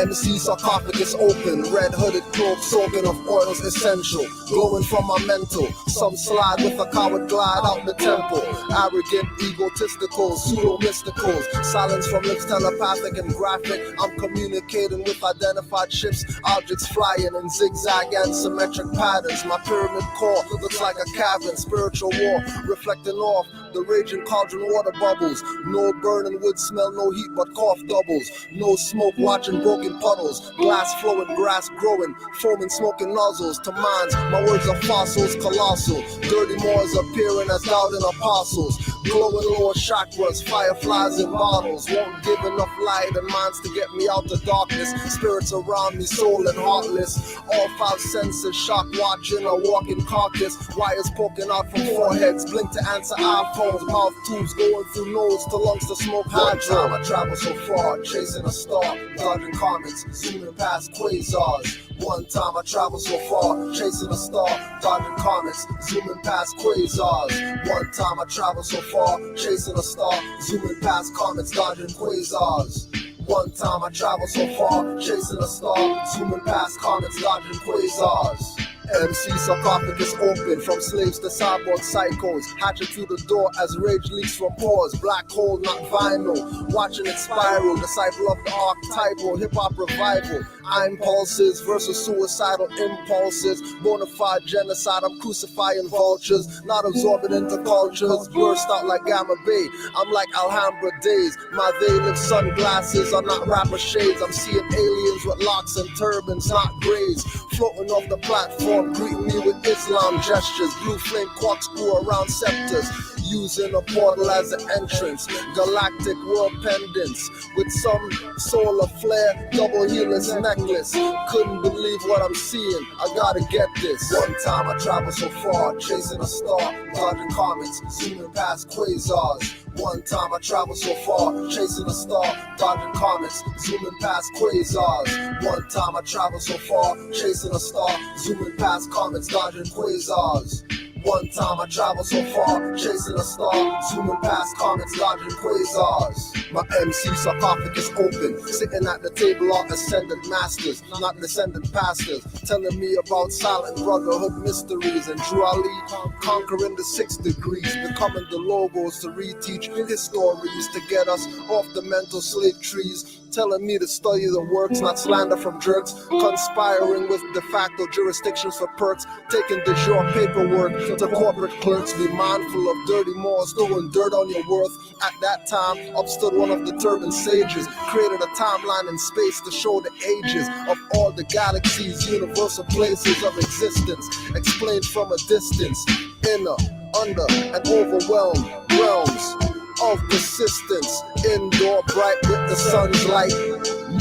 MC sarcophagus open, red hooded cloak soaking of oils essential, glowing from my mental. Some slide with a coward glide out the temple. Arrogant, egotistical, pseudo-mysticals. Silence from lips telepathic and graphic. I'm communicating with identified ships, objects flying in zigzag and symmetric patterns. My pyramid core looks like a cavern, spiritual war reflecting off the raging cauldron water bubbles. No burning wood smell, no heat but cough doubles. No smoke watching broken puddles. Glass flowing, grass growing, foaming smoking nozzles. To minds, my words are fossils, colossal. Dirty Moors appearing as doubting apostles. Glowing lower chakras, fireflies in bottles. Won't give enough light and minds to get me out the darkness. Spirits around me, soul and heartless. All five senses, shock watching, a walking carcass. Wires poking out from foreheads, blink to answer iPhones. Mouth tubes going through nose to lungs to smoke hydro. One time I traveled so far, chasing a star, dodging comets, zooming past quasars. One time I traveled so far, chasing a star, dodging comets, zooming past quasars. One time I traveled so far, chasing a star, zooming past comets, dodging quasars. One time I traveled so far, chasing a star, zooming past comets, dodging quasars. MC sarcophagus open, from slaves to cyborg psychos, hatchet through the door as rage leaks from pores. Black hole, not vinyl, watching it spiral. Disciple of the archetypal, hip-hop revival. Impulses versus suicidal impulses. Bonafide genocide, I'm crucifying vultures, not absorbing into cultures. Burst out like Gamma Bay, I'm like Alhambra days. My they live sunglasses are not rapper shades. I'm seeing aliens with locks and turbans, not grays. Floating off the platform, greeting me with Islam gestures. Blue flame corkscrew around scepters, using a portal as an entrance. Galactic world pendants with some solar flare, double helix necklace. Couldn't believe what I'm seeing, I gotta get this. One time I traveled so far, chasing a star, dodging comets, zooming past quasars. One time I traveled so far, chasing a star, dodging comets, zooming past quasars. One time I traveled so far, chasing a star, zooming past comets, dodging quasars. One time I traveled so far, chasing a star, zooming past comets, dodging quasars. My MC sarcophagus open, sitting at the table are ascendant masters, not descendant pastors, telling me about silent brotherhood mysteries, and Drew Ali conquering the 6 degrees, becoming the logos to reteach his stories to get us off the mental slave trees. Telling me to study the works, not slander from jerks. Conspiring with de facto jurisdictions for perks. Taking de jure paperwork to corporate clerks. Be mindful of dirty Moors throwing dirt on your worth. At that time, up stood one of the turban sages. Created a timeline in space to show the ages of all the galaxies, universal places of existence. Explained from a distance. Inner, under, and overwhelmed realms of persistence. Indoor bright with the sun's light.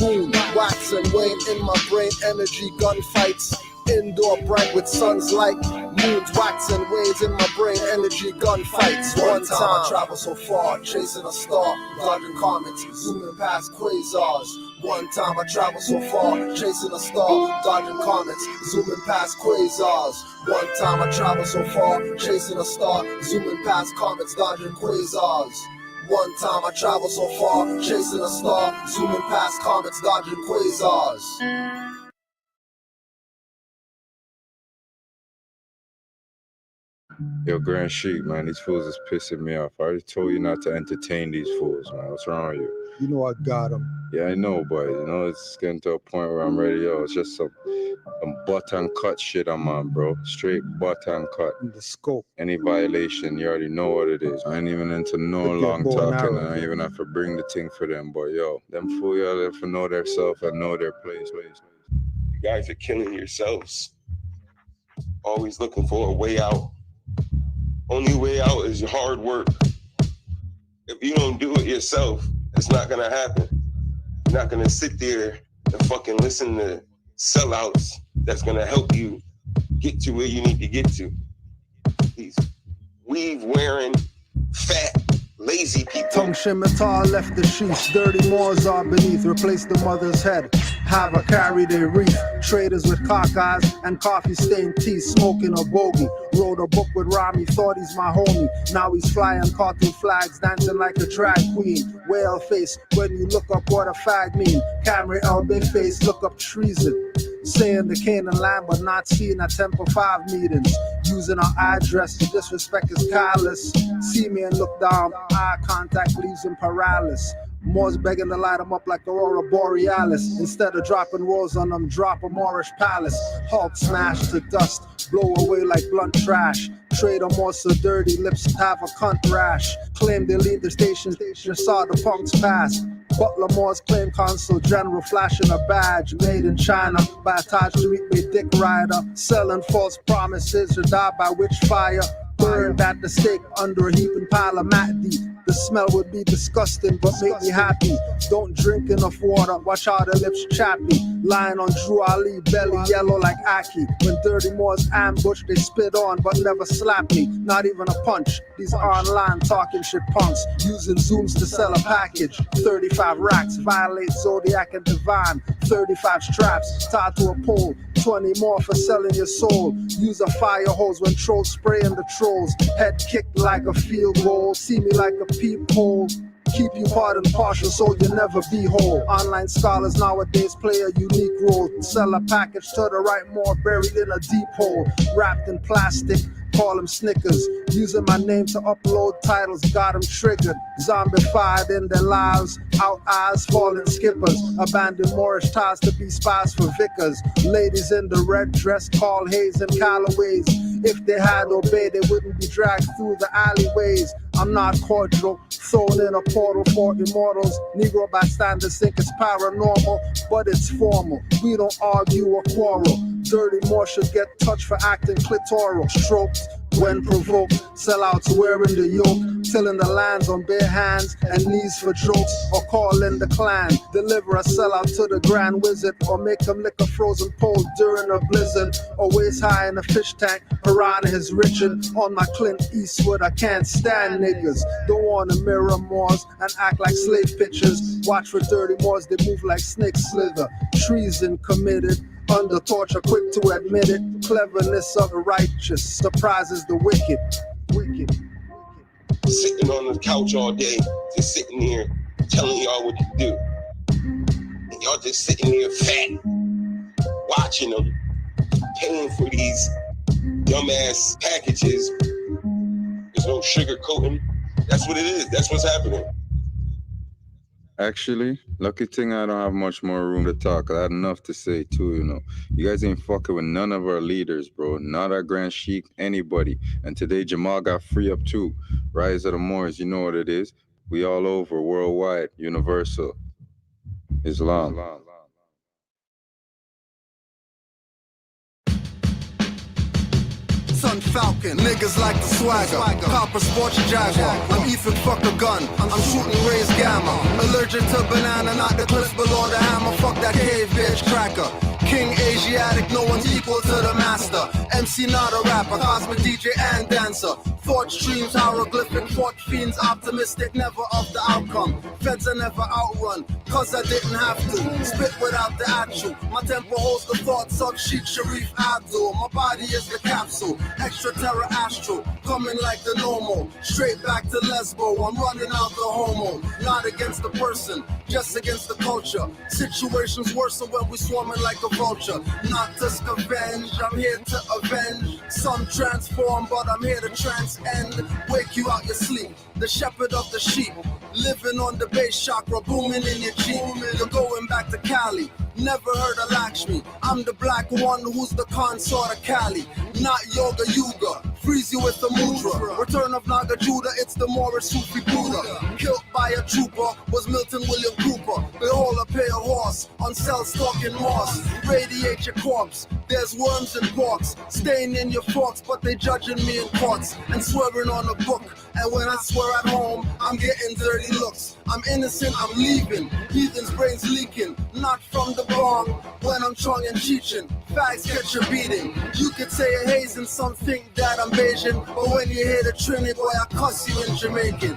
Moon, wax and wane in my brain, energy gunfights. Indoor bright with sun's light. Moons, wax and waves in my brain, energy gunfights. One time I traveled so far, chasing a star, dodging comets, zooming past quasars. One time I traveled so far, chasing a star, dodging comets, zooming past quasars. One time I traveled so far, chasing a star, zooming past comets, dodging quasars. One time I traveled so far, chasing a star, zooming past comets, dodging quasars. Yo, Grand Sheik, man, these fools is pissing me off. I already told you not to entertain these fools, man. What's wrong with you? You know I got them. Yeah, I know, but, it's getting to a point where I'm ready. Yo, it's just some butt and cut shit I'm on, bro. Straight butt and cut. The scope. Any violation, you already know what it is. I ain't even into no long talking, and I even have to bring the thing for them. But, yo, them fools, y'all have to know their self and know their place. You guys are killing yourselves. Always looking for a way out. Only way out is your hard work. If you don't do it yourself, it's not gonna happen. You're not gonna sit there and fucking listen to sellouts that's gonna help you get to where you need to get to. These weave wearing, fat, lazy people. Tongue scimitar left the sheaths, dirty Moors are beneath, replace the mother's head. Have a carry their wreath, traders with cock eyes and coffee-stained teeth, smoking a bogey. Wrote a book with Rami, thought he's my homie. Now he's flying cartoon flags, dancing like a drag queen. Whale face, when you look up what a fag mean. Camera L, big face, look up treason. Saying the Canaanland, but not seeing at Temple 5 meetings. Using our address to disrespect is callous. See me and look down, eye contact leaves him paralysis. Moors begging to light them up like Aurora Borealis. Instead of dropping rolls on them, drop a Morish palace. Hulk smash to dust, blow away like blunt trash. Trade on more so dirty, lips have a cunt rash. Claim they leave the station, saw the punks pass. Butler Moore's claim consul general flashing a badge made in China by a Taj Street dick rider. Selling false promises to die by witch fire. Burned at the stake under a heaping pile of Mahdi. The smell would be disgusting but make me happy. Don't drink enough water, watch how the lips chappy. Lying on Drew Ali, belly yellow like Aki. When dirty Moors ambush, they spit on but never slap me. Not even a punch. These online talking shit punks. Using Zooms to sell a package. 35 racks, violate Zodiac and Divine. 35 straps, tied to a pole. 20 more for selling your soul. Use a fire hose when trolls spraying the trolls. Head kicked like a field goal. See me like a peephole. Keep you hard and partial so you never be whole. Online scholars nowadays play a unique role. Sell a package to the right more buried in a deep hole. Wrapped in plastic, call them Snickers. Using my name to upload titles, got them triggered. Zombified in their lives, out eyes, falling skippers. Abandoned Morish ties to be spies for vicars. Ladies in the red dress call Hayes and Callaways. If they had obeyed, they wouldn't be dragged through the alleyways. I'm not cordial, thrown in a portal for immortals. Negro bystanders think it's paranormal, but it's formal. We don't argue or quarrel. Dirty Moor should get touched for acting clitoral. Stroked when provoked, sellouts wearing the yoke, tilling the lands on bare hands and knees for jokes, or calling the clan. Deliver a sellout to the grand wizard, or make them lick a frozen pole during a blizzard, or waist high in a fish tank. Piranha is richin' on my Clint Eastwood. I can't stand niggas. Don't wanna mirror Moors and act like slave pitchers. Watch for dirty Moors, they move like snake slither. Treason committed. Under torture, quick to admit it. Cleverness of the righteous surprises the wicked. Sitting on the couch all day, just sitting here telling y'all what to do. And y'all just sitting here fat, watching them, paying for these dumbass packages. There's no sugar coating. That's what it is. That's what's happening. Actually, lucky thing I don't have much more room to talk. I had enough to say too, you know. You guys ain't fucking with none of our leaders, bro. Not our Grand Sheik, anybody. And today Jamal got free up too. Rise of the Moors, you know what it is. We all over, worldwide, universal. Islam. Sun Falcon, niggas like the swagger. Copper sports Jaguar. I'm Ethan, fuck a gun. I'm shooting Ray's Gamma. Allergic to banana, not the clips below the hammer. Fuck that cave bitch cracker. King Asiatic, no one's equal to the master. MC not a rapper, cosmic DJ and dancer. Thought streams, hieroglyphic, fought fiends, optimistic, never of the outcome. Feds are never outrun, cause I didn't have to. Spit without the actual. My tempo holds the thoughts of Sheikh Sharif Abdul. My body is the capsule, extra terra astral. Coming like the normal, straight back to Lesbo. I'm running out the homo, not against the person, just against the culture. Situations worse when we swarming like a vulture. Not to scavenge, I'm here to avenge. Some transform, but I'm here to transcend. Wake you out your sleep, the shepherd of the sheep. Living on the base chakra, booming in your Jeep. You're going back to Cali, never heard of Lakshmi. I'm the black one who's the consort of Cali. Not Yoga Yuga, freeze you with the mudra. Return of Naga Judah, it's the Morish Sufi Buddha. Killed by a trooper, was Milton William Cooper. Behold a pale horse, on cell stalking moss. Radiate your corpse, there's worms and porks. Staying in your forks, but they judging me in courts. And swearing on a book, and when I swear at home, I'm getting dirty looks. I'm innocent, I'm leaving, heathens' brains leaking. Not from the bong, when I'm Chong and Cheechin. Fags get your beating. You could say a haze and some think that I'm Bayesian, but when you hear the Trini boy, I cuss you in Jamaican.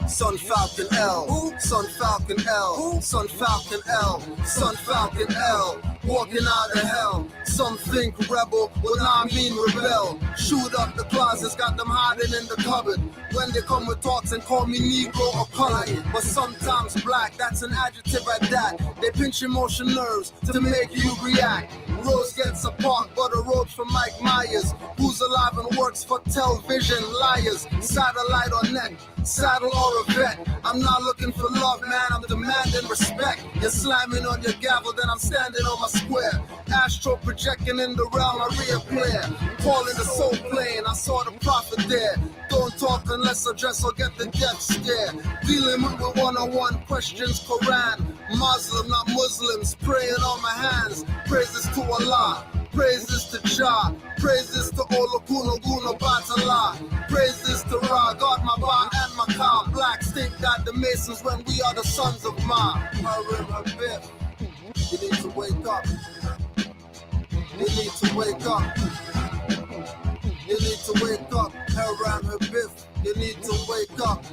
Sun Falcon L, Sun Falcon L, Sun Falcon L, Sun Falcon L, walking out of hell. Some think rebel, well I mean rebel. Shoot up the closets, got them hiding in the cupboard. When they come with thoughts and call me Negro or colored, but sometimes black, that's an adjective at that. They pinch emotion nerves to make you react. Rose gets a park, but a road for Mike Myers, who's alive and works for television liars. Satellite or net, saddle or a vet. I'm not looking for love, man, I'm demanding respect. You're slamming on your gavel, then I'm standing on my square. Astro projecting in the realm, I reappear. Calling the soul plane, I saw the prophet there. Don't talk unless I dress or get the death stare. Dealing with one-on-one questions, Quran. Muslim, not Muslims, praying on my hands. Praises to Allah, praises to Jah, praises to Olokuno Guno Batala, praises to Ra, God, my Ba and my Ka. Blacks think that the Masons when we are the sons of Ma. Biff, you need to wake up. You need to wake up. You need to wake up. Haram Biff, you need to wake up.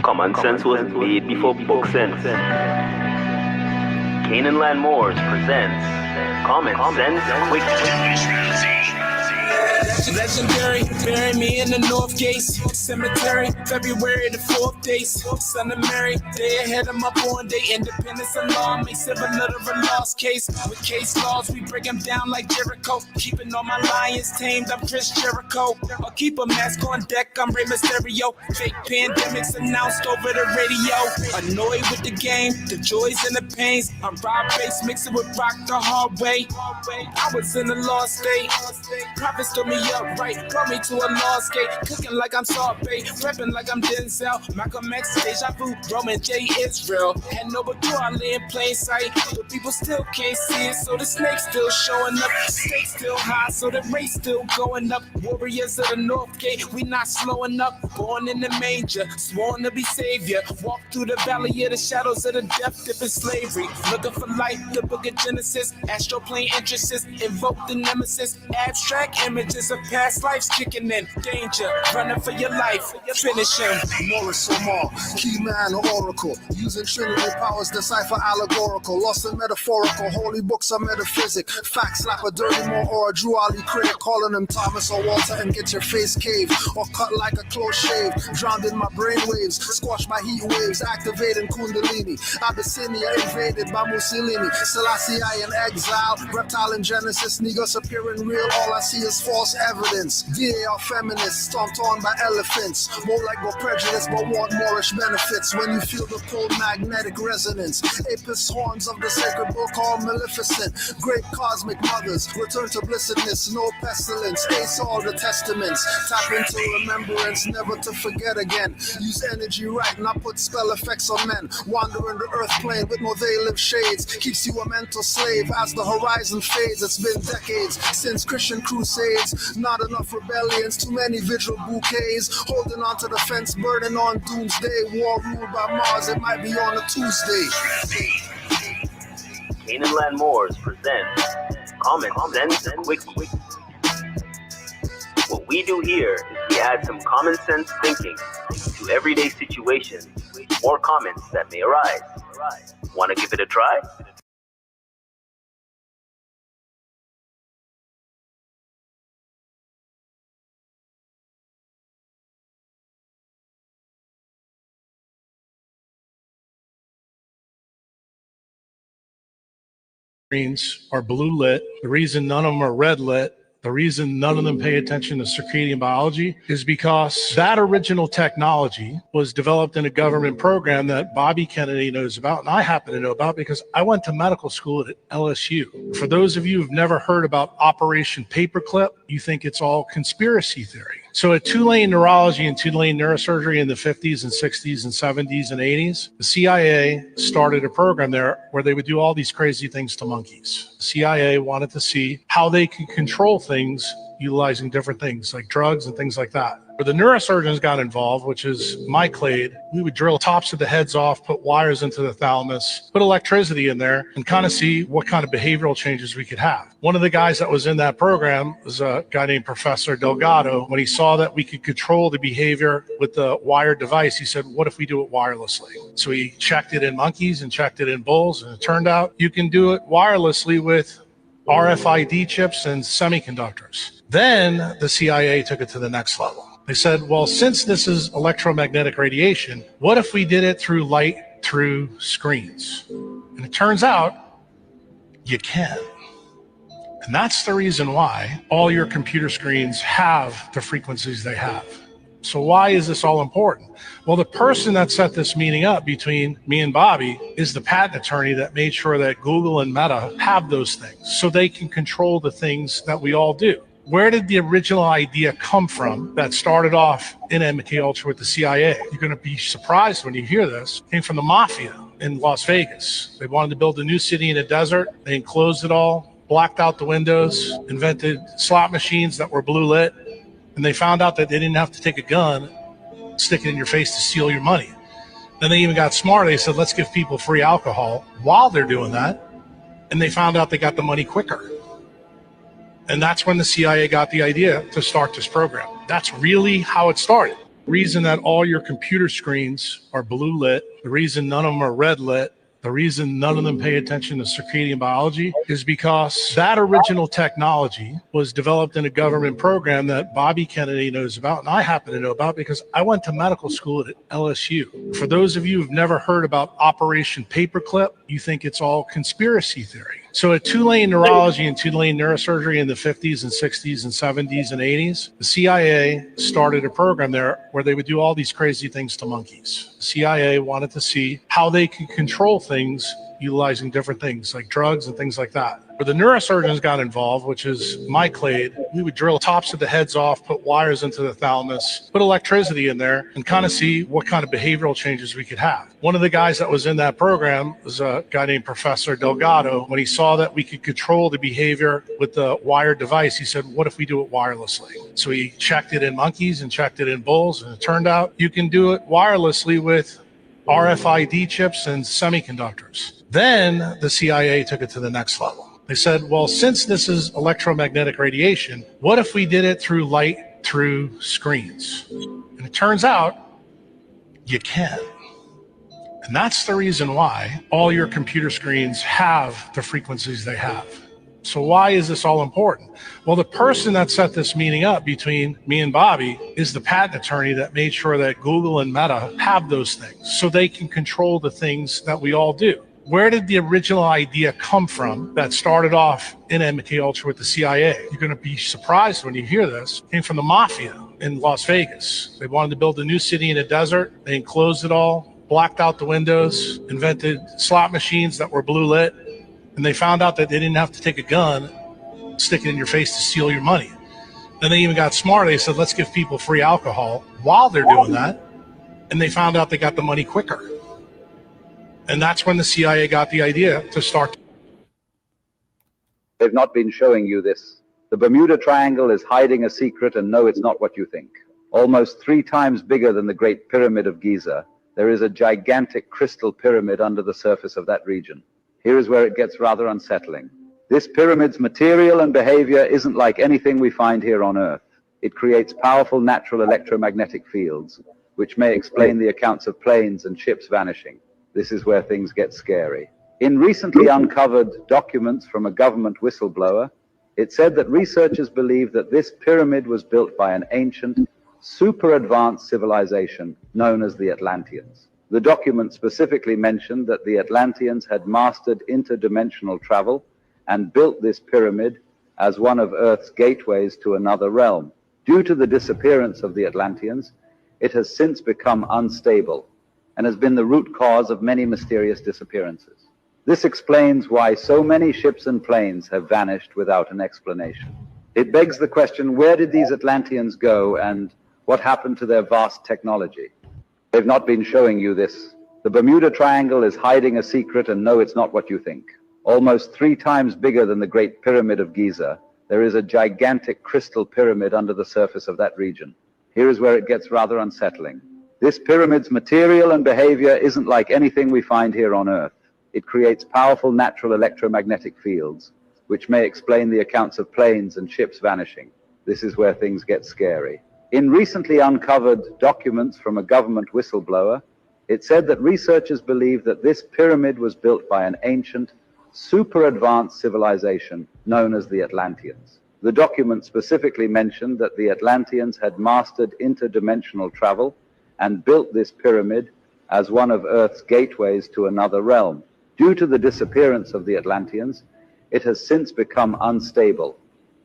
Common sense was made before book sense. Canaanland Moors presents Common Sense Quick. Legendary, bury me in the North Gates Cemetery, February the 4th days. Son of Mary, day ahead of my born day. Independence and law makes it a little of a lost case. With case laws, we break them down like Jericho. Keeping all my lions tamed, I'm Chris Jericho. I'll keep a mask on deck, I'm Rey Mysterio. Fake pandemics announced over the radio. Annoyed with the game, the joys and the pains. I'm Rob Bass, mixing with rock the hard way. I was in a lost state. Prophets told me upright, brought me to a lost gate. Cooking like I'm Salt Bay, rapping like I'm Denzel. Malcolm X, Deja Vu, Roman J. Israel. And no, but do I lay in plain sight? But people still can't see it, so the snake's still showing up. Stakes still high, so the race still going up. Warriors of the North Gate, we not slowing up. Born in the manger, sworn to be savior. Walk through the valley of the shadows of the death dip in slavery. Looking for light, the book of Genesis. Astral plane entrances, invoke the nemesis. Abstract images of past lives kicking in. Danger, running for your life, finish him. Morish Omar, key man or oracle. Using Trinity powers, decipher allegorical. Lost and metaphorical, holy books are metaphysic. Fact slap a dirty more or a Drew Ali critic. Calling him Thomas or Walter and get your face caved. Or cut like a close shave. Drowned in my brain waves, squashed by heat waves. Activating Kundalini. Abyssinia invaded by Mussolini. Selassie I in exile. Reptile in Genesis, Negros appearing real. All I see is false evidence. DA are feminists, stomped on by elephants. More like we're prejudiced but want Moorish benefits. When you feel the cold magnetic resonance. Apis horns of the sacred book called Maleficent. Great cosmic mothers, return to blessedness. No pestilence, ace all the testaments. Tap into remembrance, never to forget again. Use energy right, not put spell effects on men. Wander in the earth plane with no veil of shades. Keeps you a mental slave as the horizon fades. It's been decades since Christian crusades. Not enough rebellions, too many vigil bouquets. Holding on to the fence, burning on doomsday. War ruled by Mars, it might be on a Tuesday. Canaanland Moors presents Common Sense Quickie. What we do here is we add some common sense thinking to everyday situations or comments that may arise. Want to give it a try? Screens are blue lit. The reason none of them are red lit, the reason none of them pay attention to circadian biology is because that original technology was developed in a government program that Bobby Kennedy knows about, and I happen to know about because I went to medical school at LSU. For those of you who've never heard about Operation Paperclip, you think it's all conspiracy theory. So at two-lane neurology and two-lane neurosurgery in the 50s and 60s and 70s and 80s, the CIA started a program there where they would do all these crazy things to monkeys. The CIA wanted to see how they could control things utilizing different things like drugs and things like that. Where the neurosurgeons got involved, which is my clade, we would drill tops of the heads off, put wires into the thalamus, put electricity in there, and kind of see what kind of behavioral changes we could have. One of the guys that was in that program was a guy named Professor Delgado. When he saw that we could control the behavior with the wired device, he said, what if we do it wirelessly? So he checked it in monkeys and checked it in bulls, and it turned out you can do it wirelessly with RFID chips and semiconductors. Then the CIA took it to the next level. They said, well, since this is electromagnetic radiation, what if we did it through light through screens? And it turns out you can. And that's the reason why all your computer screens have the frequencies they have. So why is this all important? Well, the person that set this meeting up between me and Bobby is the patent attorney that made sure that Google and Meta have those things so they can control the things that we all do. Where did the original idea come from that started off in MK Ultra with the CIA? You're going to be surprised when you hear this. It came from the mafia in Las Vegas. They wanted to build a new city in a desert. They enclosed it all, blacked out the windows, invented slot machines that were blue lit. And they found out that they didn't have to take a gun, stick it in your face to steal your money. Then they even got smarter. They said, let's give people free alcohol while they're doing that. And they found out they got the money quicker. And that's when the CIA got the idea to start this program. That's really how it started. The reason that all your computer screens are blue lit, the reason none of them are red lit, the reason none of them pay attention to circadian biology is because that original technology was developed in a government program that Bobby Kennedy knows about, and I happen to know about because I went to medical school at LSU. For those of you who've never heard about Operation Paperclip, you think it's all conspiracy theory. So at two-lane neurology and two-lane neurosurgery in the 50s and 60s and 70s and 80s, the CIA started a program there where they would do all these crazy things to monkeys. The CIA wanted to see how they could control things utilizing different things like drugs and things like that. Where the neurosurgeons got involved, which is my clade, we would drill tops of the heads off, put wires into the thalamus, put electricity in there, and kind of see what kind of behavioral changes we could have. One of the guys that was in that program was a guy named Professor Delgado. When he saw that we could control the behavior with the wired device, he said, what if we do it wirelessly? So he checked it in monkeys and checked it in bulls, and it turned out you can do it wirelessly with RFID chips and semiconductors. Then the CIA took it to the next level. They said, well, since this is electromagnetic radiation, what if we did it through light through screens? And it turns out you can. And that's the reason why all your computer screens have the frequencies they have. So why is this all important? Well, the person that set this meeting up between me and Bobby is the patent attorney that made sure that Google and Meta have those things so they can control the things that we all do. Where did the original idea come from that started off in MK Ultra with the CIA? You're going to be surprised when you hear this. It came from the mafia in Las Vegas. They wanted to build a new city in a desert. They enclosed it all, blacked out the windows, invented slot machines that were blue lit. And they found out that they didn't have to take a gun, stick it in your face to steal your money. Then they even got smarter. They said, let's give people free alcohol while they're doing that. And they found out they got the money quicker. And that's when the CIA got the idea to start. They've not been showing you this. The Bermuda Triangle is hiding a secret, and no, it's not what you think. Almost 3 times bigger than the Great Pyramid of Giza, there is a gigantic crystal pyramid under the surface of that region. Here is where it gets rather unsettling. This pyramid's material and behavior isn't like anything we find here on Earth. It creates powerful natural electromagnetic fields, which may explain the accounts of planes and ships vanishing. This is where things get scary. In recently uncovered documents from a government whistleblower, it said that researchers believe that this pyramid was built by an ancient, super advanced civilization known as the Atlanteans. The document specifically mentioned that the Atlanteans had mastered interdimensional travel and built this pyramid as one of Earth's gateways to another realm. Due to the disappearance of the Atlanteans, it has since become unstable and has been the root cause of many mysterious disappearances. This explains why so many ships and planes have vanished without an explanation. It begs the question, where did these Atlanteans go and what happened to their vast technology? They've not been showing you this. The Bermuda Triangle is hiding a secret, and no, it's not what you think. Almost 3 times bigger than the Great Pyramid of Giza, there is a gigantic crystal pyramid under the surface of that region. Here is where it gets rather unsettling. This pyramid's material and behavior isn't like anything we find here on Earth. It creates powerful natural electromagnetic fields, which may explain the accounts of planes and ships vanishing. This is where things get scary. In recently uncovered documents from a government whistleblower, it said that researchers believe that this pyramid was built by an ancient, super advanced civilization known as the Atlanteans. The document specifically mentioned that the Atlanteans had mastered interdimensional travel and built this pyramid as one of Earth's gateways to another realm. Due to the disappearance of the Atlanteans, it has since become unstable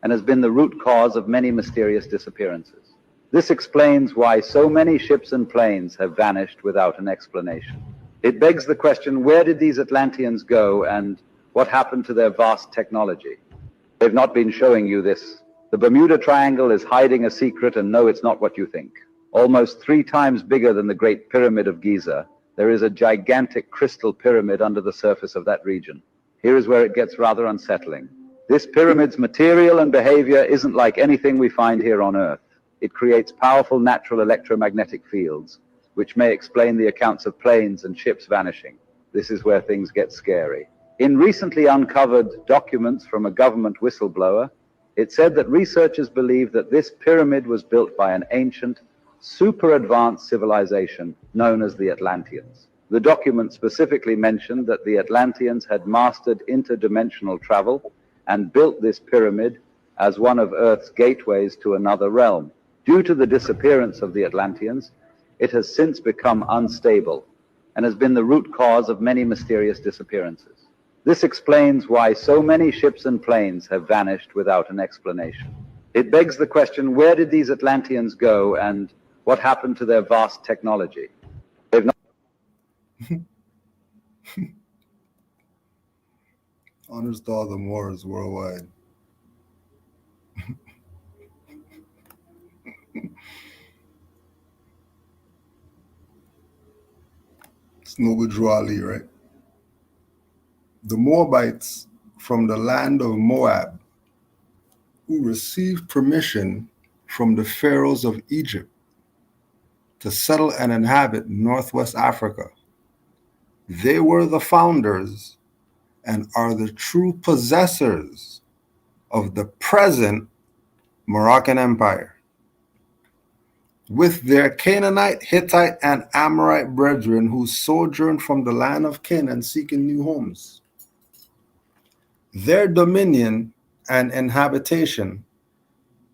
and has been the root cause of many mysterious disappearances. This explains why so many ships and planes have vanished without an explanation. It begs the question, where did these Atlanteans go and what happened to their vast technology? They've not been showing you this. The Bermuda Triangle is hiding a secret, and no, it's not what you think. Almost 3 times bigger than the Great Pyramid of Giza, there is a gigantic crystal pyramid under the surface of that region. Here is where it gets rather unsettling. This pyramid's material and behavior isn't like anything we find here on Earth. It creates powerful natural electromagnetic fields, which may explain the accounts of planes and ships vanishing. This is where things get scary. In recently uncovered documents from a government whistleblower, it said that researchers believe that this pyramid was built by an ancient, super advanced civilization known as the Atlanteans. The document specifically mentioned that the Atlanteans had mastered interdimensional travel and built this pyramid as one of Earth's gateways to another realm. Due to the disappearance of the Atlanteans, it has since become unstable and has been the root cause of many mysterious disappearances. This explains why so many ships and planes have vanished without an explanation. It begs the question, where did these Atlanteans go and what happened to their vast technology? They've not Honors to all the Moors worldwide. It's Noble Drew Ali, right? The Moabites from the land of Moab, who received permission from the pharaohs of Egypt to settle and inhabit Northwest Africa. They were the founders and are the true possessors of the present Moroccan Empire. With their Canaanite, Hittite, and Amorite brethren who sojourned from the land of Canaan seeking new homes. Their dominion and inhabitation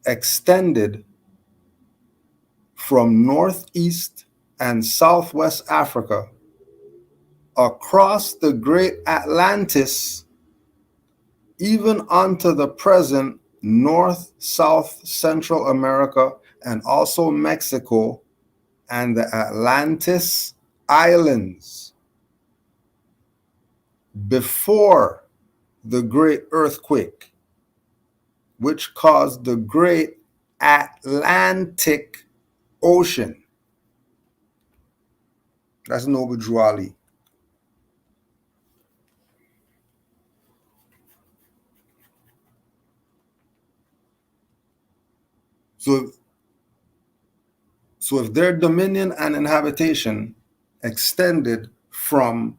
extended from northeast and southwest Africa across the great Atlantis, even unto the present North, South, Central America, and also Mexico and the Atlantis Islands. Before the great earthquake, which caused the great Atlantic Ocean. That's Noble Drew Ali. So if their dominion and inhabitation extended from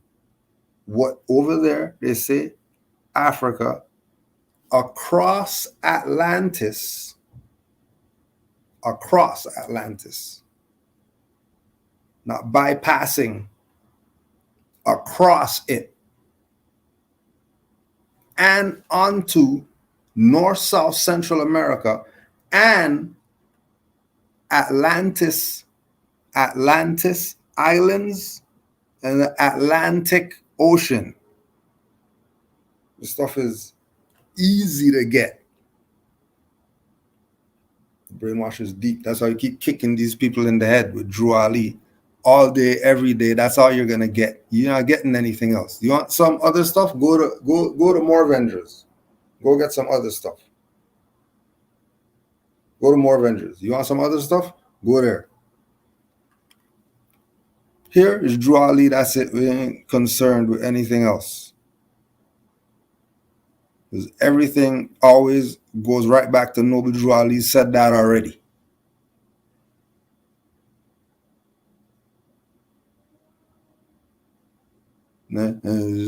what over there, they say, Africa, across Atlantis, not bypassing, across it, and onto North, South, Central America, and Atlantis Islands, and the Atlantic Ocean. This stuff is easy to get. The brainwash is deep. That's how you keep kicking these people in the head with Drew Ali all day, every day. That's all you're gonna get. You're not getting anything else. You want some other stuff? Go to More Vengers. Go get some other stuff. Go to More Avengers. You want some other stuff? Go there. Here is Drew Ali. That's it. We ain't concerned with anything else. Because everything always goes right back to Noble Drew Ali said that already.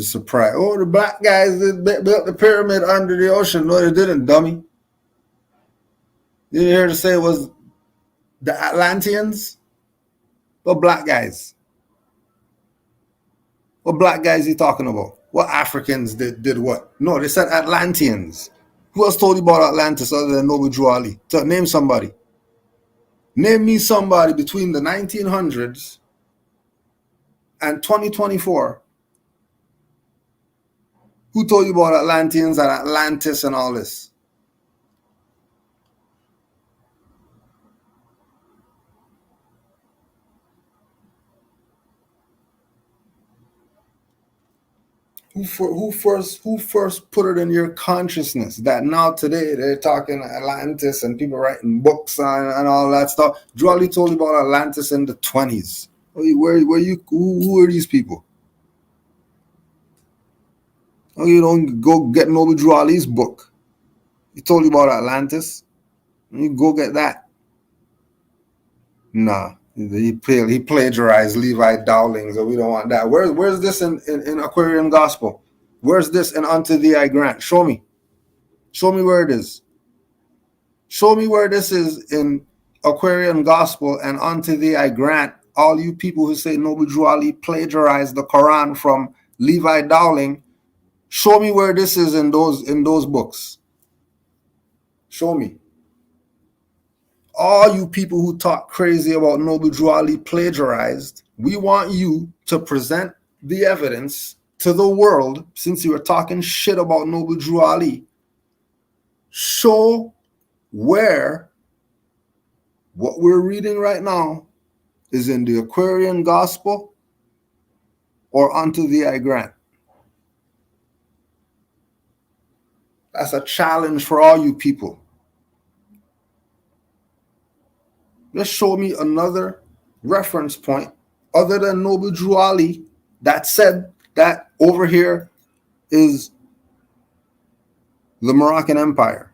Surprise. Oh, the black guys built the pyramid under the ocean. No, they didn't, dummy. You didn't hear to say it was the Atlanteans? What black guys? What black guys you talking about? What Africans did what? No, they said Atlanteans. Who else told you about Atlantis other than Noble Drew Ali? So name somebody. Name me somebody between the 1900s and 2024 who told you about Atlanteans and Atlantis and all this. Who first put it in your consciousness that now today they're talking Atlantis and people writing books and all that stuff? Drew Ali told you about Atlantis in the 20s. Who are these people? Oh, you don't go get Noble Drew Ali's book. He told you about Atlantis. You go get that. Nah. He plagiarized Levi Dowling, so we don't want that. Where's this in Aquarian Gospel? Where's this in Unto Thee I Grant? Show me. Show me where it is. Show me where this is in Aquarian Gospel and Unto Thee I Grant. All you people who say Noble Drew Ali plagiarized the Quran from Levi Dowling, show me where this is in those books. Show me. All you people who talk crazy about Noble Drew Ali plagiarized, we want you to present the evidence to the world. Since you were talking shit about Noble Drew Ali, show where what we're reading right now is in the Aquarian Gospel or Unto Thee I Grant. That's a challenge for all you people. Just show me another reference point other than Noble Drew Ali that said that over here is the Moroccan Empire,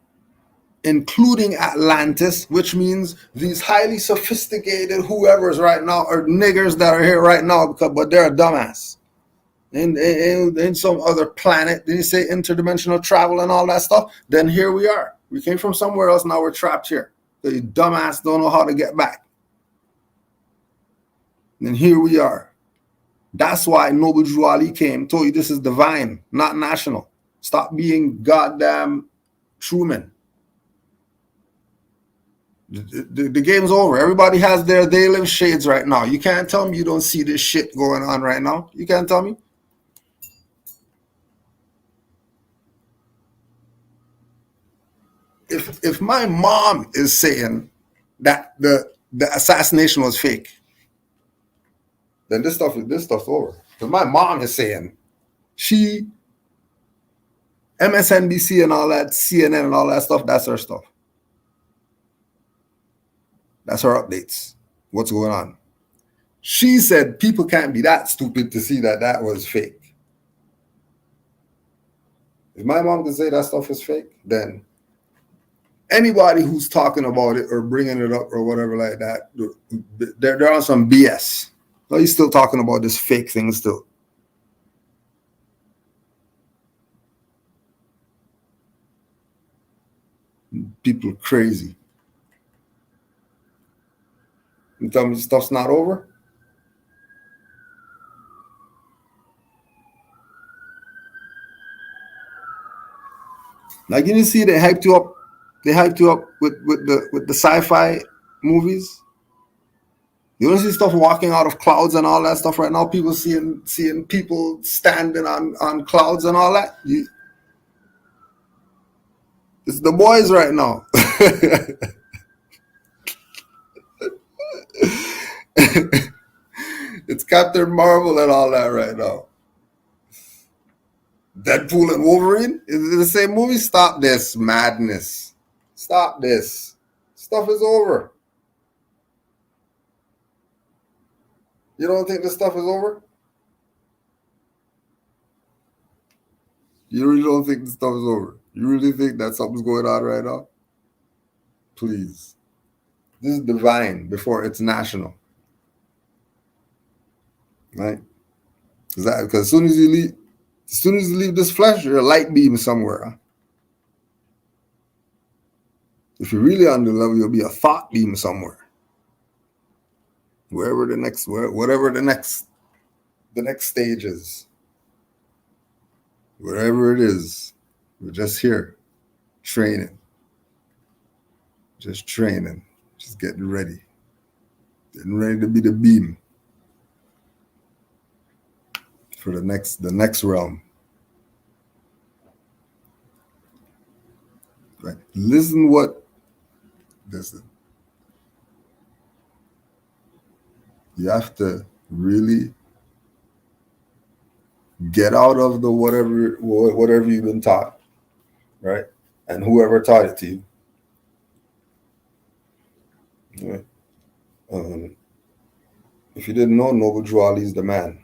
including Atlantis, which means these highly sophisticated whoever's right now are niggers that are here right now, but they're a dumbass. In some other planet, then you say interdimensional travel and all that stuff, then here we are. We came from somewhere else, now we're trapped here. The dumbass don't know how to get back. And here we are. That's why Noble Drew Ali came, told you this is divine, not national. Stop being goddamn Truman. The game's over. Everybody has their they live shades right now. You can't tell me you don't see this shit going on right now. You can't tell me. If my mom is saying that the assassination was fake, then this stuff's over. Because my mom is saying MSNBC and all that, CNN and all that stuff, that's her stuff. That's her updates. What's going on? She said people can't be that stupid to see that was fake. If my mom can say that stuff is fake, then anybody who's talking about it or bringing it up or whatever like that, they're on some BS. No, you're still talking about this fake thing still. People crazy. You tell me stuff's not over? Like, you see, they hyped you up. They hyped you up with the sci-fi movies. You don't see stuff walking out of clouds and all that stuff right now. People seeing people standing on clouds and all that. It's the boys right now. It's Captain Marvel and all that right now. Deadpool and Wolverine? Is it the same movie? Stop this madness. Stop this. Stuff is over. You don't think this stuff is over? You really don't think this stuff is over? You really think that something's going on right now? Please. This is divine before it's national. Right? Because as soon as you leave this flesh, you're a light beam somewhere. Huh? If you're really on the level, you'll be a thought beam somewhere. Whatever the next stage is. Wherever it is, we're just here, training. Just training. Just getting ready. Getting ready to be the beam for the next realm. Right. Listen. You have to really get out of the whatever you've been taught, right? And whoever taught it to you. Right? If you didn't know, Noble Drew Ali's the man.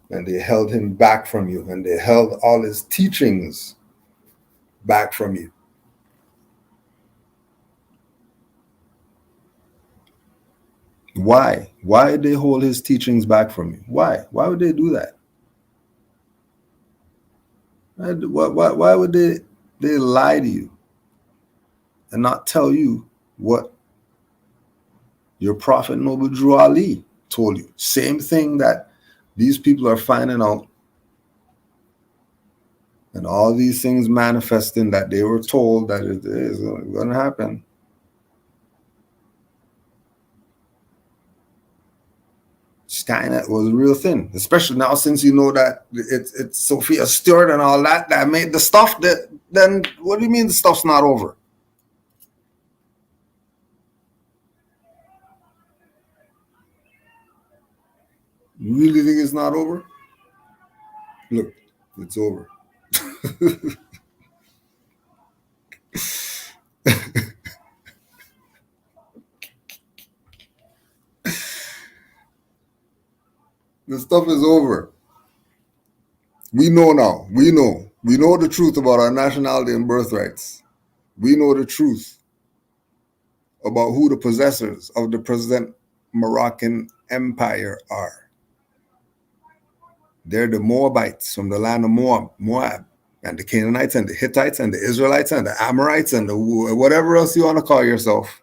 And they held him back from you, and they held all his teachings back from you. Why? Why did they hold his teachings back from you? Why? Why would they do that? Why would they lie to you and not tell you what your prophet Noble Drew Ali told you? Same thing that these people are finding out, and all these things manifesting that they were told that it is going to happen. Skynet was a real thing, especially now since you know that it's Sophia Stewart and all that made the stuff. Then what do you mean the stuff's not over? You really think it's not over? Look, it's over. The stuff is over. We know now. We know the truth about our nationality and birthrights. We know the truth about who the possessors of the present Moroccan Empire are. They're the Moabites from the land of Moab, and the Canaanites and the Hittites and the Israelites and the Amorites and the whatever else you want to call yourself.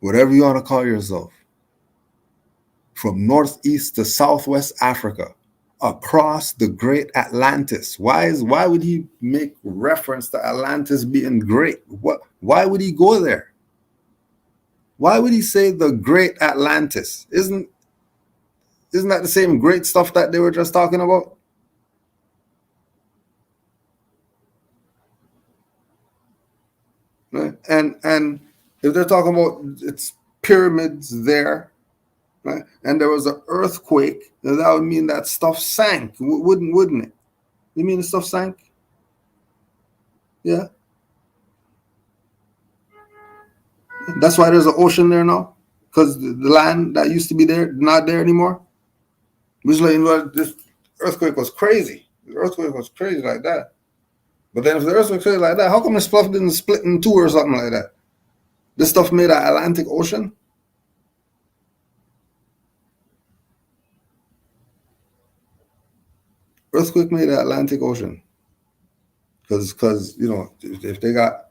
Whatever you want to call yourself. From northeast to southwest Africa, across the great Atlantis. Why would he make reference to Atlantis being great? Why would he go there? Why would he say the great Atlantis? Isn't that the same great stuff that they were just talking about? Right? And if they're talking about its pyramids there, right? And there was an earthquake, that would mean that stuff sank, wouldn't it? You mean the stuff sank? Yeah. That's why there's an ocean there now, because the land that used to be there, not there anymore. Which, like, this earthquake was crazy. The earthquake was crazy like that. But then if the earthquake was crazy like that, how come the stuff didn't split in two or something like that? This stuff made an Atlantic Ocean? Earthquake made the Atlantic Ocean, because if they got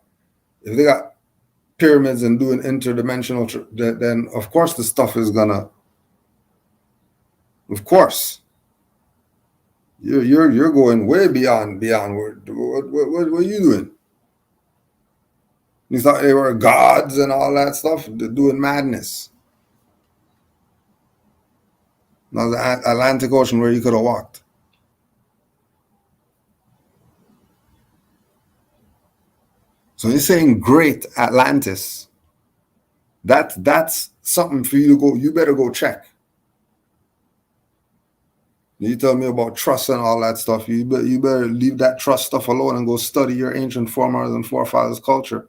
pyramids and doing interdimensional, then of course the stuff is gonna. Of course, you're going way beyond what are you doing? You thought they were gods and all that stuff, doing madness. Now the Atlantic Ocean where you could have walked. So you're saying great Atlantis. That's something for you to go. You better go check. You tell me about trust and all that stuff. You better leave that trust stuff alone and go study your ancient foremothers and forefathers' culture.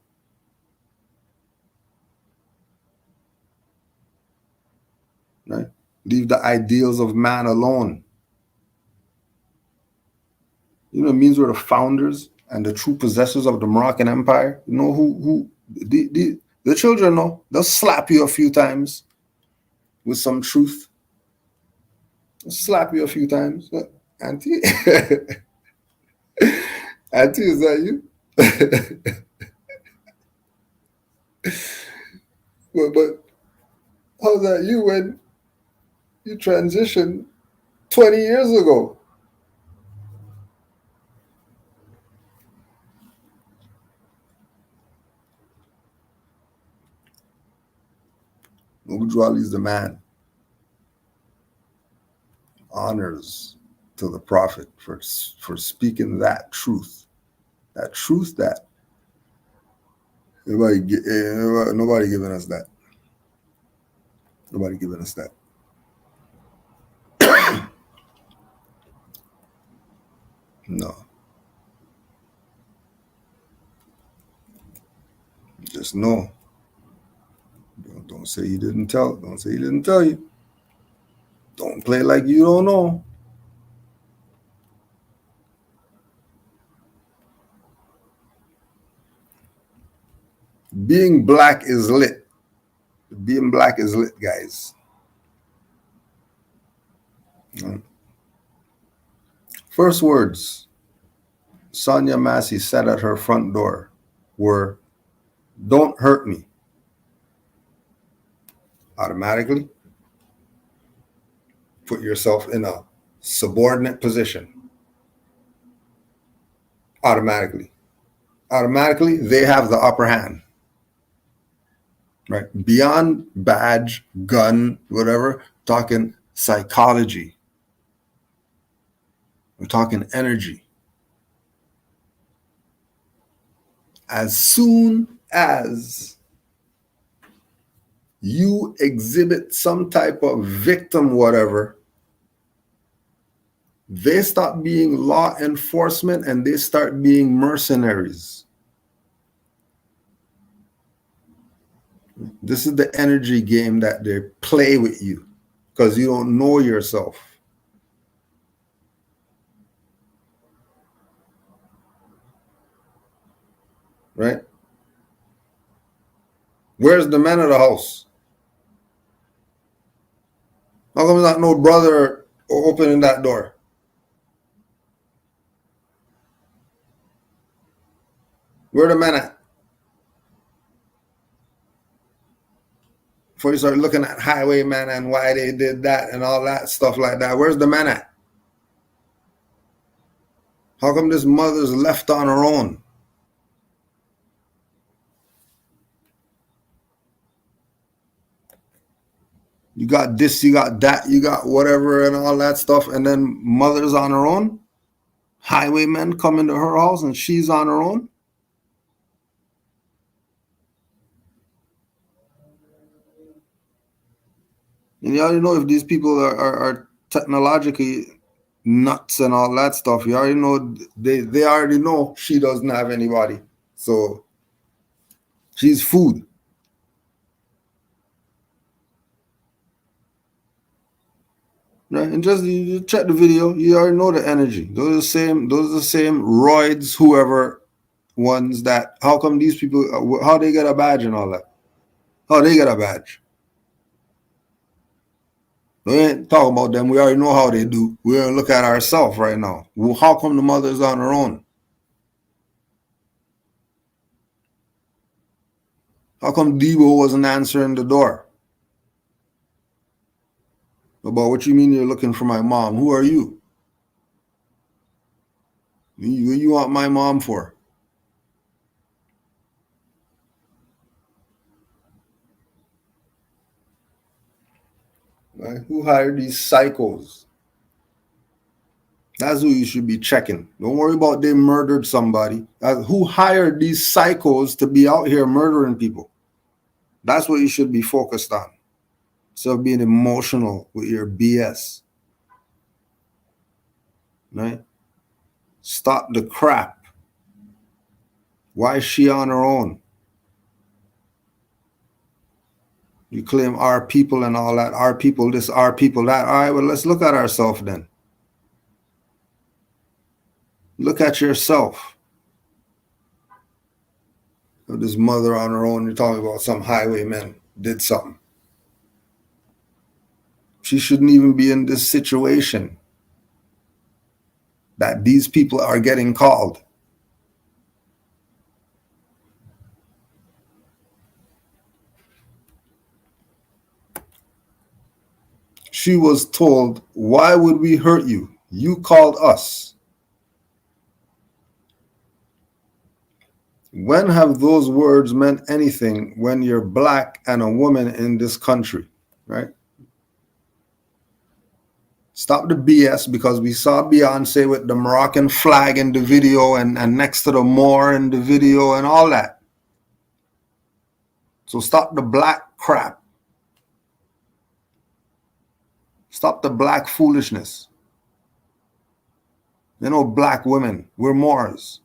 Right? Leave the ideals of man alone. You know, it means we're the founders and the true possessors of the Moroccan Empire. You know who the children know. They'll slap you a few times with some truth. They'll slap you a few times. Auntie, Auntie, is that you? but how's that you when you transitioned 20 years ago? Ujwali is the man. Honors to the prophet for speaking that truth that nobody giving us that. Nobody giving us that. No. Just know. Don't say he didn't tell. Don't say he didn't tell you. Don't play like you don't know. Being black is lit. Being black is lit, guys. First words Sonia Massey said at her front door were, "Don't hurt me." Automatically put yourself in a subordinate position. Automatically, they have the upper hand. Right? Beyond badge, gun, whatever, talking psychology. We're talking energy. As soon as you exhibit some type of victim, whatever, they stop being law enforcement and they start being mercenaries. This is the energy game that they play with you because you don't know yourself. Right? Where's the man of the house? How come not no brother opening that door? Where the man at? Before you start looking at highwaymen and why they did that and all that stuff like that, where's the man at? How come this mother's left on her own? You got this, you got that, you got whatever and all that stuff, and then mother's on her own? Highwaymen come into her house and she's on her own? And you already know if these people are technologically nuts and all that stuff. You already know, they already know she doesn't have anybody. So she's food. Right? And just you check the video, you already know the energy. Those are the same roids, whoever ones that, how come these people, how they get a badge and all that? How they get a badge? We ain't talking about them. We already know how they do. We're going to look at ourselves right now. Well, how come the mother's on her own? How come Debo wasn't answering the door? About what you mean you're looking for my mom? Who are you? What you want my mom for? Right? Who hired these psychos? That's who you should be checking. Don't worry about they murdered somebody. Who hired these psychos to be out here murdering people? That's what you should be focused on. Instead of being emotional with your BS. right? Stop the crap. Why is she on her own? You claim our people and all that, our people this, our people that. All right, well, let's look at ourselves then. Look at yourself. This mother on her own, you're talking about some highwayman did something. She shouldn't even be in this situation that these people are getting called. She was told, why would we hurt you? You called us. When have those words meant anything when you're black and a woman in this country, right? Stop the BS, because we saw Beyonce with the Moroccan flag in the video and next to the Moor in the video and all that. So stop the black crap. Stop the black foolishness. You know, black women, we're Moors.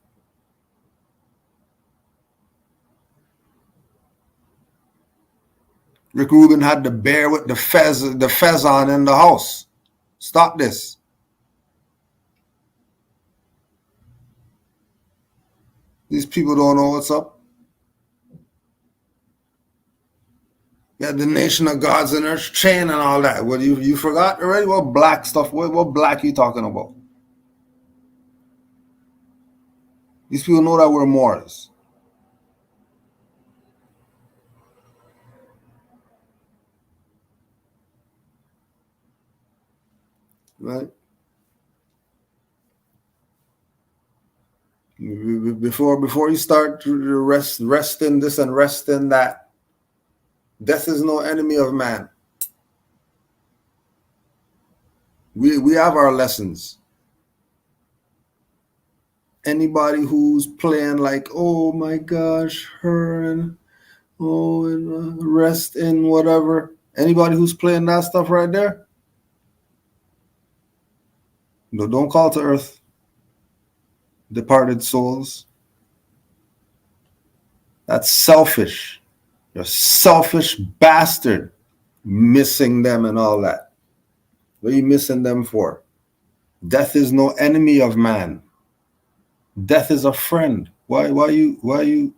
Rick Rubin had the bear with the fez on in the house. Stop this. These people don't know what's up. Yeah, the nation of gods and earth chain and all that. What, you forgot already? What black stuff? What black you talking about? These people know that we're Moors. Right? Before you start to rest in this and rest in that, death is no enemy of man. We have our lessons. Anybody who's playing like, oh my gosh, her and rest in whatever. Anybody who's playing that stuff right there, no, don't call to earth. Departed souls. That's selfish. You're a selfish bastard, missing them and all that. What are you missing them for? Death is no enemy of man. Death is a friend. Why you?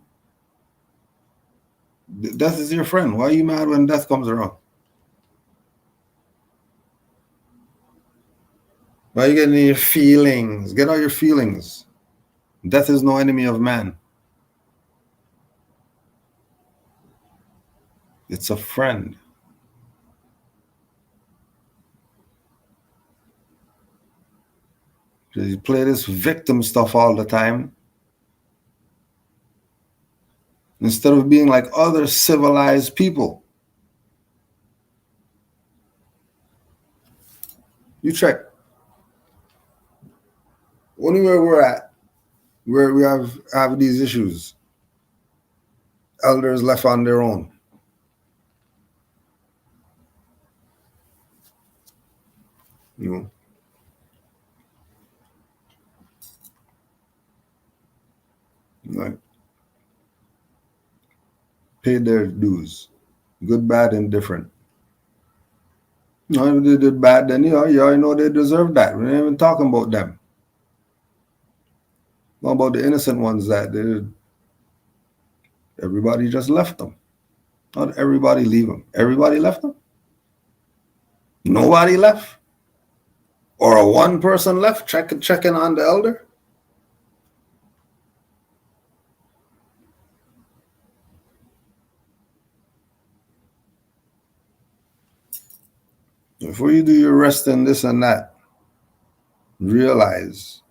Death is your friend. Why are you mad when death comes around? Why are you getting your feelings? Get out your feelings. Death is no enemy of man. It's a friend. You play this victim stuff all the time, instead of being like other civilized people. You check. Only where we're at, where we have these issues, elders left on their own. You know. Right. Pay their dues. Good, bad, indifferent. No, if they did bad, then you already know they deserve that. We ain't even talking about them. What about the innocent ones that everybody just left them? Not everybody leave them. Everybody left them? Nobody left? Or a one person left checking on the elder? Before you do your rest in this and that, realize,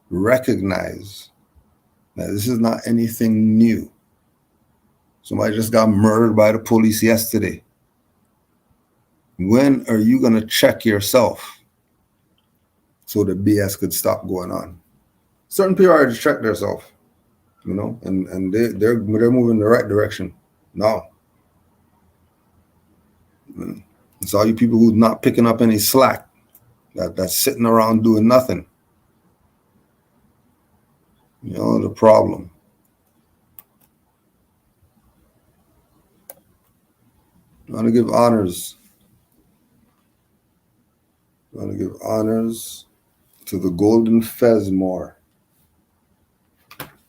recognize that this is not anything new. Somebody just got murdered by the police yesterday. When are you going to check yourself so the BS could stop going on? Certain people already check themselves, you know, and they're moving in the right direction. No. It's all you people who's not picking up any slack, that's sitting around doing nothing. You know, the problem. I want to give honors. I want to give honors to the Golden Fez Moor.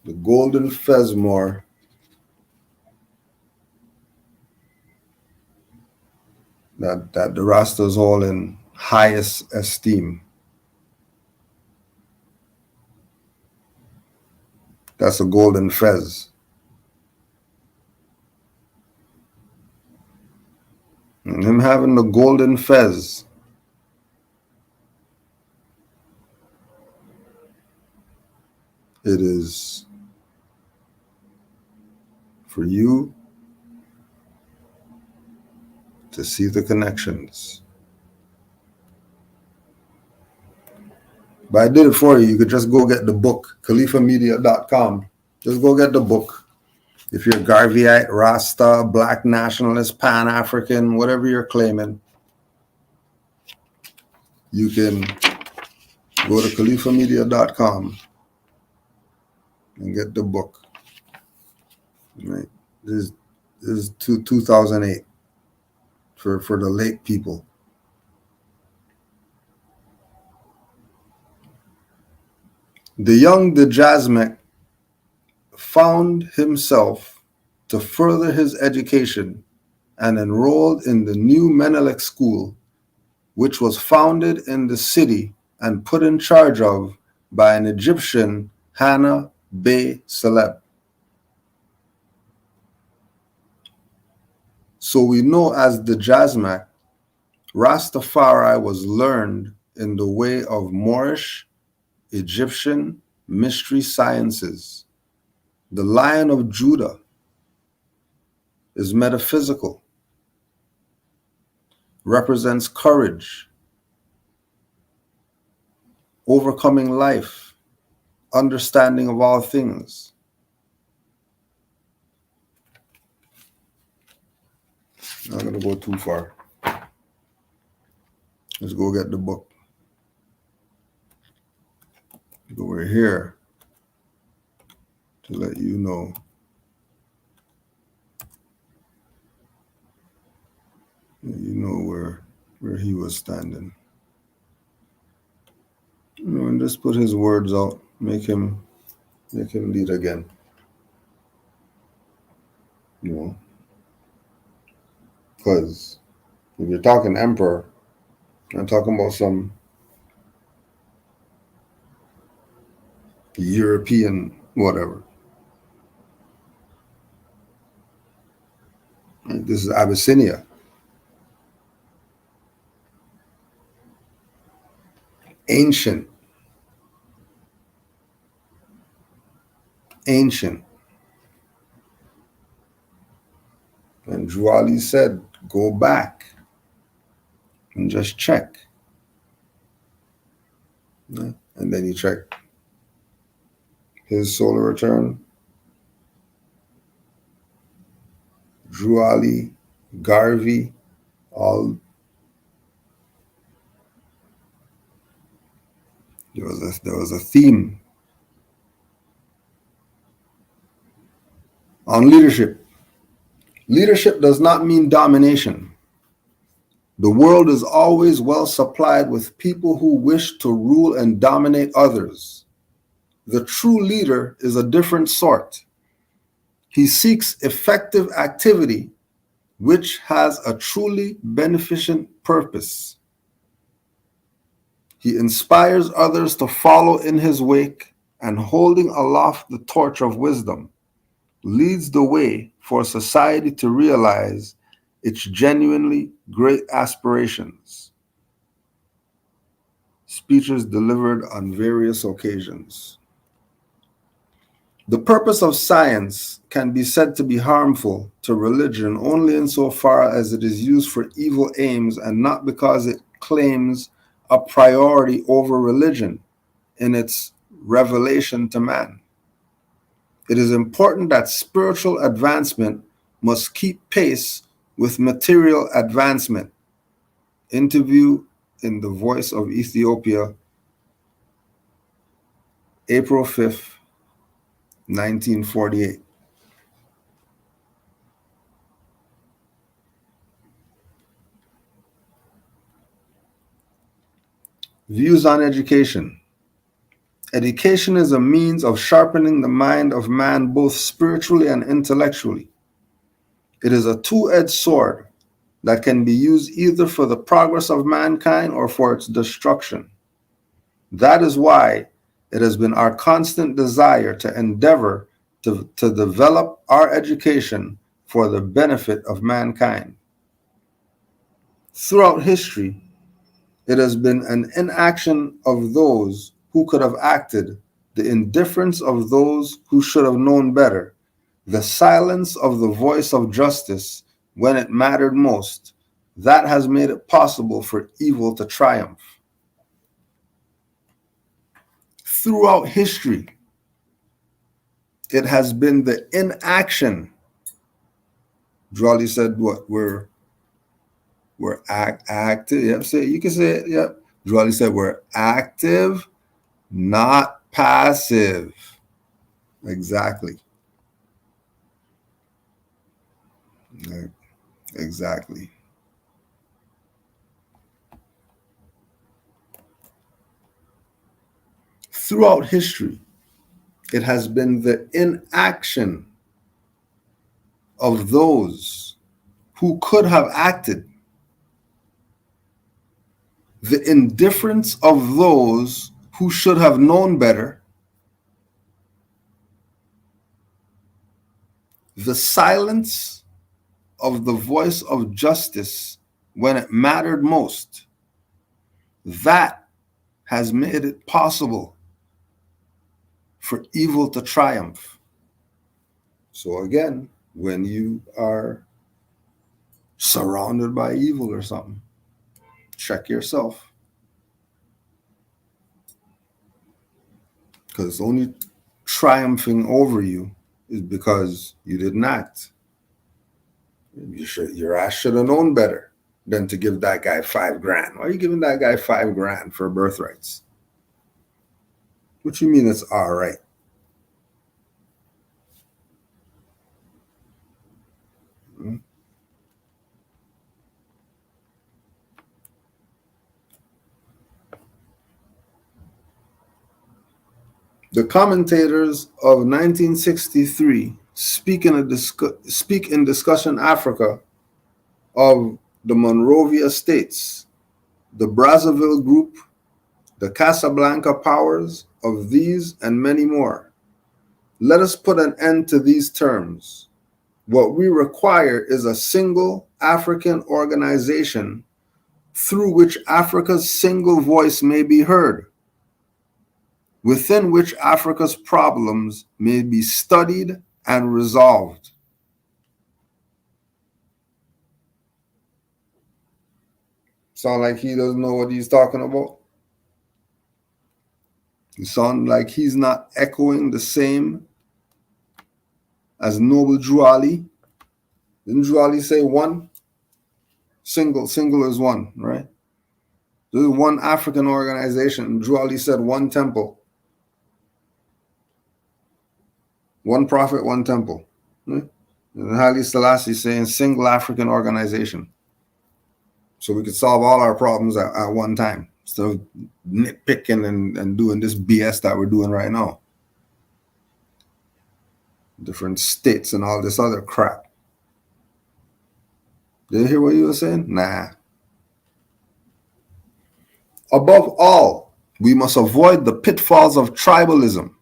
The Golden Fez Moor that the Rastas hold in highest esteem. That's a Golden Fez. And him having the Golden Fez, it is for you to see the connections. But I did it for you. You could just go get the book, khalifamedia.com. Just go get the book. If you're Garveyite, Rasta, Black nationalist, Pan-African, whatever you're claiming, you can go to khalifamedia.com and get the book. Right? This is 2008 for the late people. The young Dejazmek found himself to further his education and enrolled in the new Menelik School, which was founded in the city and put in charge of by an Egyptian, Hannah Bey Celeb. So we know as the Dejazmek, Rastafari was learned in the way of Morish, Egyptian mystery sciences. The Lion of Judah is metaphysical, represents courage, overcoming life, understanding of all things. I'm not going to go too far. Let's go get the book. But we're here to let you know where he was standing. You know, and just put his words out, make him lead again. You know, because if you're talking emperor, I'm talking about some European whatever. This is Abyssinia. Ancient. And Juali said, go back and just check. Yeah. And then you check his solar return, Juali, Garvey, all. There was a theme on leadership. Leadership does not mean domination. The world is always well supplied with people who wish to rule and dominate others. The true leader is a different sort. He seeks effective activity which has a truly beneficent purpose. He inspires others to follow in his wake and, holding aloft the torch of wisdom, leads the way for society to realize its genuinely great aspirations. Speeches delivered on various occasions. The purpose of science can be said to be harmful to religion only insofar as it is used for evil aims and not because it claims a priority over religion in its revelation to man. It is important that spiritual advancement must keep pace with material advancement. Interview in The Voice of Ethiopia, April 5th, 1948. Views on education. Education is a means of sharpening the mind of man both spiritually and intellectually. It is a two-edged sword that can be used either for the progress of mankind or for its destruction. That is why it has been our constant desire to endeavor to develop our education for the benefit of mankind. Throughout history, it has been an inaction of those who could have acted, the indifference of those who should have known better, the silence of the voice of justice when it mattered most, that has made it possible for evil to triumph. Throughout history, it has been the inaction. Drawley said, what? We're active. Yep, say you can say it. Yep. Drawley said we're active, not passive. Exactly. Exactly. Throughout history, it has been the inaction of those who could have acted, the indifference of those who should have known better, the silence of the voice of justice when it mattered most, that has made it possible for evil to triumph. So again, when you are surrounded by evil or something, check yourself. Because it's only triumphing over you is because you didn't act. Your ass should have known better than to give that guy $5,000. Why are you giving that guy $5,000 for birthrights? What you mean it's all right? The commentators of 1963 speak in Discussion Africa of the Monrovia states, the Brazzaville group, the Casablanca powers of these and many more. Let us put an end to these terms. What we require is a single African organization through which Africa's single voice may be heard, within which Africa's problems may be studied and resolved. Sound like he doesn't know what he's talking about? You sound like he's not echoing the same as Noble Drew Ali. Didn't Drew Ali say one? Single is one, right? There's one African organization. Drew Ali said one temple. One prophet, one temple. Right? And Haile Selassie saying single African organization. So we could solve all our problems at one time. Instead of nitpicking and doing this BS that we're doing right now. Different states and all this other crap. Did you hear what you were saying? Nah. Above all, we must avoid the pitfalls of tribalism.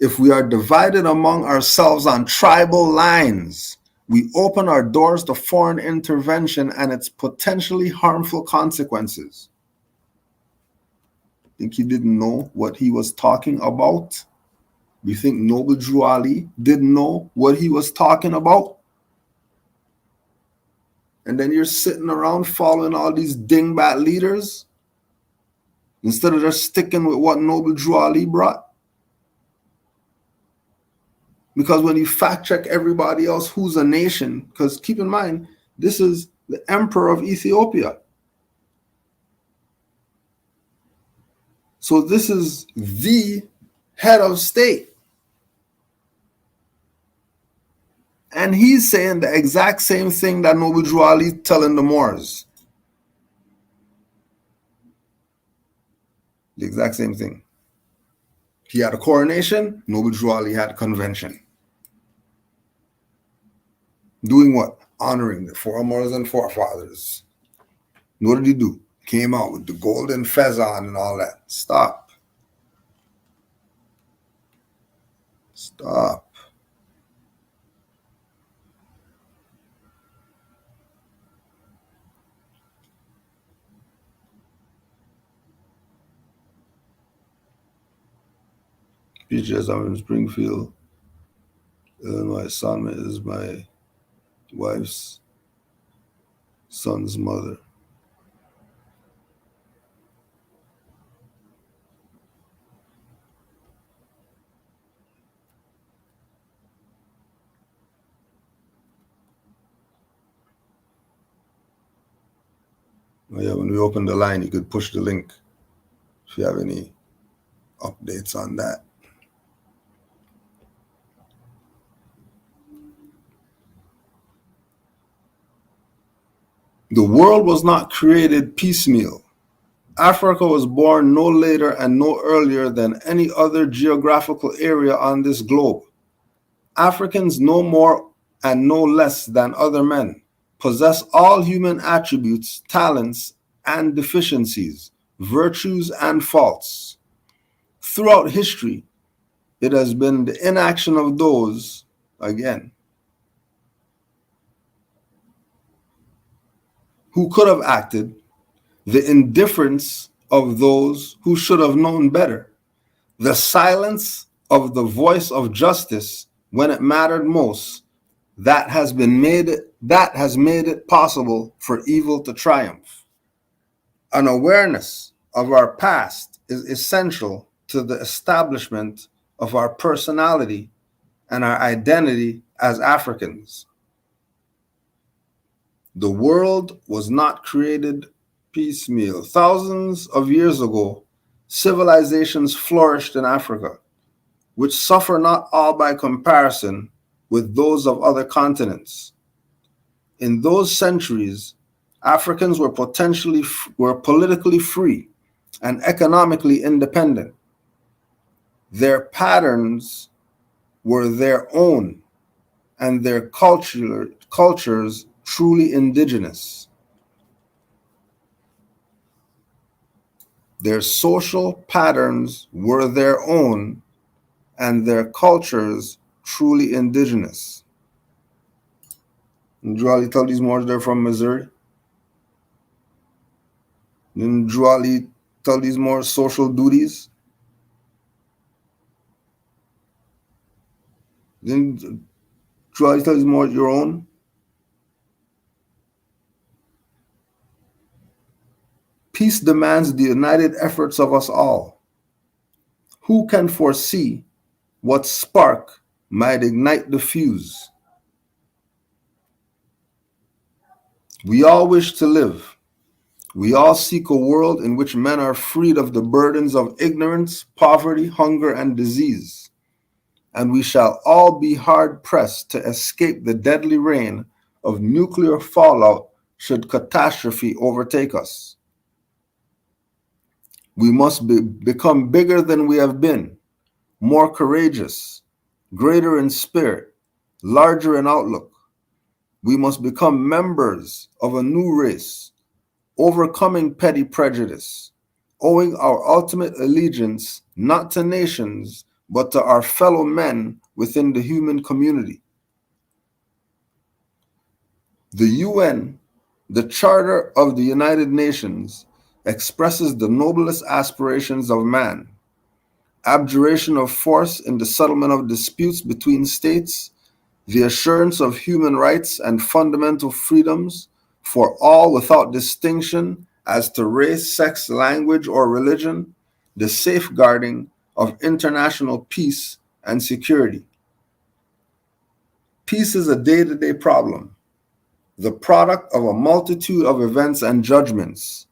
If we are divided among ourselves on tribal lines, we open our doors to foreign intervention and its potentially harmful consequences. Think he didn't know what he was talking about? You think Noble Drew Ali didn't know what he was talking about? And then you're sitting around following all these dingbat leaders instead of just sticking with what Noble Drew Ali brought? Because when you fact check everybody else who's a nation, because keep in mind, this is the Emperor of Ethiopia. So this is the head of state. And he's saying the exact same thing that Noble Drew Ali telling the Moors. The exact same thing. He had a coronation, Noble Drew Ali had a convention. Doing what? Honoring the foremothers and forefathers. What did he do? Came out with the Golden Fez on and all that. Stop. Stop. Peaches, I'm in Springfield, Illinois. Salma is my wife's son's mother. Oh yeah, when we open the line, you could push the link if you have any updates on that. The world was not created piecemeal. Africa was born no later and no earlier than any other geographical area on this globe. Africans no more and no less than other men possess all human attributes, talents, and deficiencies, virtues and faults. Throughout history, it has been the inaction of those, again, who could have acted, the indifference of those who should have known better, the silence of the voice of justice when it mattered most, that has made it possible for evil to triumph. An awareness of our past is essential to the establishment of our personality and our identity as Africans. The world was not created piecemeal. Thousands of years ago, civilizations flourished in Africa, which suffer not all by comparison with those of other continents. In those centuries, Africans were politically free and economically independent. Their patterns were their own, and their cultures truly indigenous. Their social patterns were their own, and their cultures truly indigenous. Didn't Drew Ali tell these Moors they're from Missouri? Didn't Drew Ali tell these Moors social duties? Didn't Drew Ali tell these Moors your own? Peace demands the united efforts of us all. Who can foresee what spark might ignite the fuse? We all wish to live. We all seek a world in which men are freed of the burdens of ignorance, poverty, hunger, and disease. And we shall all be hard-pressed to escape the deadly rain of nuclear fallout should catastrophe overtake us. We must become bigger than we have been, more courageous, greater in spirit, larger in outlook. We must become members of a new race, overcoming petty prejudice, owing our ultimate allegiance not to nations, but to our fellow men within the human community. The UN, the Charter of the United Nations, expresses the noblest aspirations of man: abjuration of force in the settlement of disputes between states, the assurance of human rights and fundamental freedoms for all without distinction as to race, sex, language, or religion, the safeguarding of international peace and security. Peace is a day-to-day problem, the product of a multitude of events and judgments.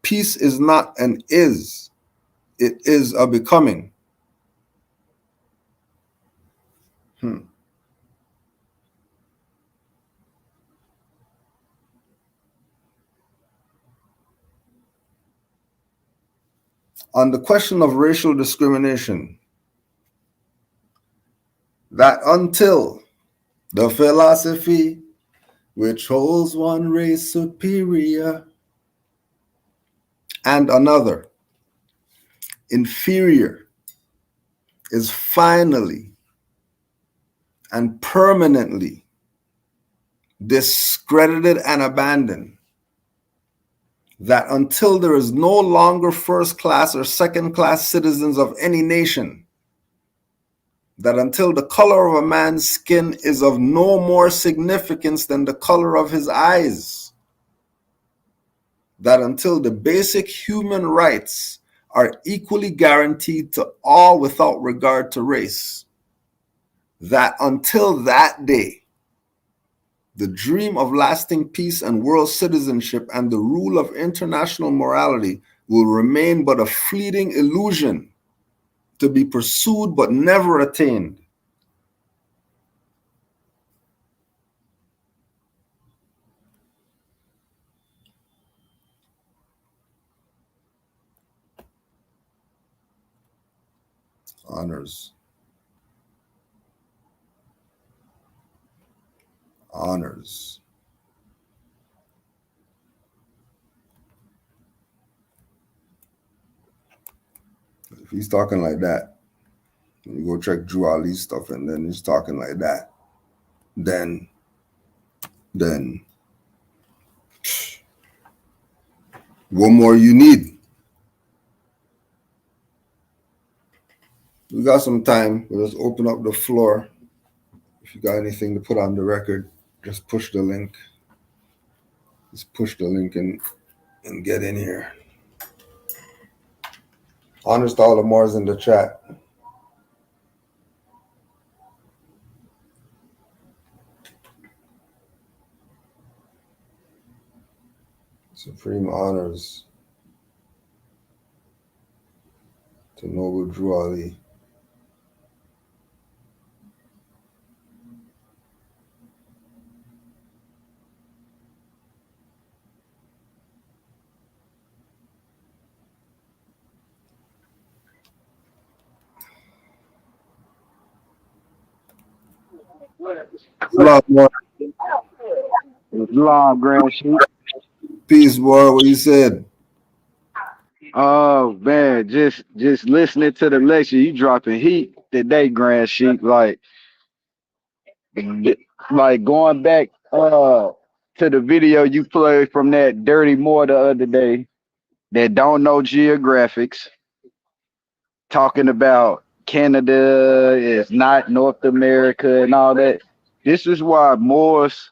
Peace is not an is, it is a becoming. on the question of racial discrimination, that until the philosophy which holds one race superior and another inferior is finally and permanently discredited and abandoned, that until there is no longer first class or second class citizens of any nation, that until the color of a man's skin is of no more significance than the color of his eyes, that until the basic human rights are equally guaranteed to all without regard to race, that until that day, the dream of lasting peace and world citizenship and the rule of international morality will remain but a fleeting illusion to be pursued but never attained. Honors. Honors. If he's talking like that, you go check Drew Ali's stuff, and then he's talking like that, then what more you need? We got some time. We'll just open up the floor. If you got anything to put on the record, just push the link. Just push the link and get in here. Honors to all the Moors in the chat. Supreme honors to Noble Drew Ali. Long Grand Sheet. Peace, boy. What you said? Oh man, just listening to the lecture, you dropping heat today, Grand Sheet. Like going back to the video you played from that Dirty Moor the other day that don't know geographics, talking about Canada is not North America and all that. This is why Moors,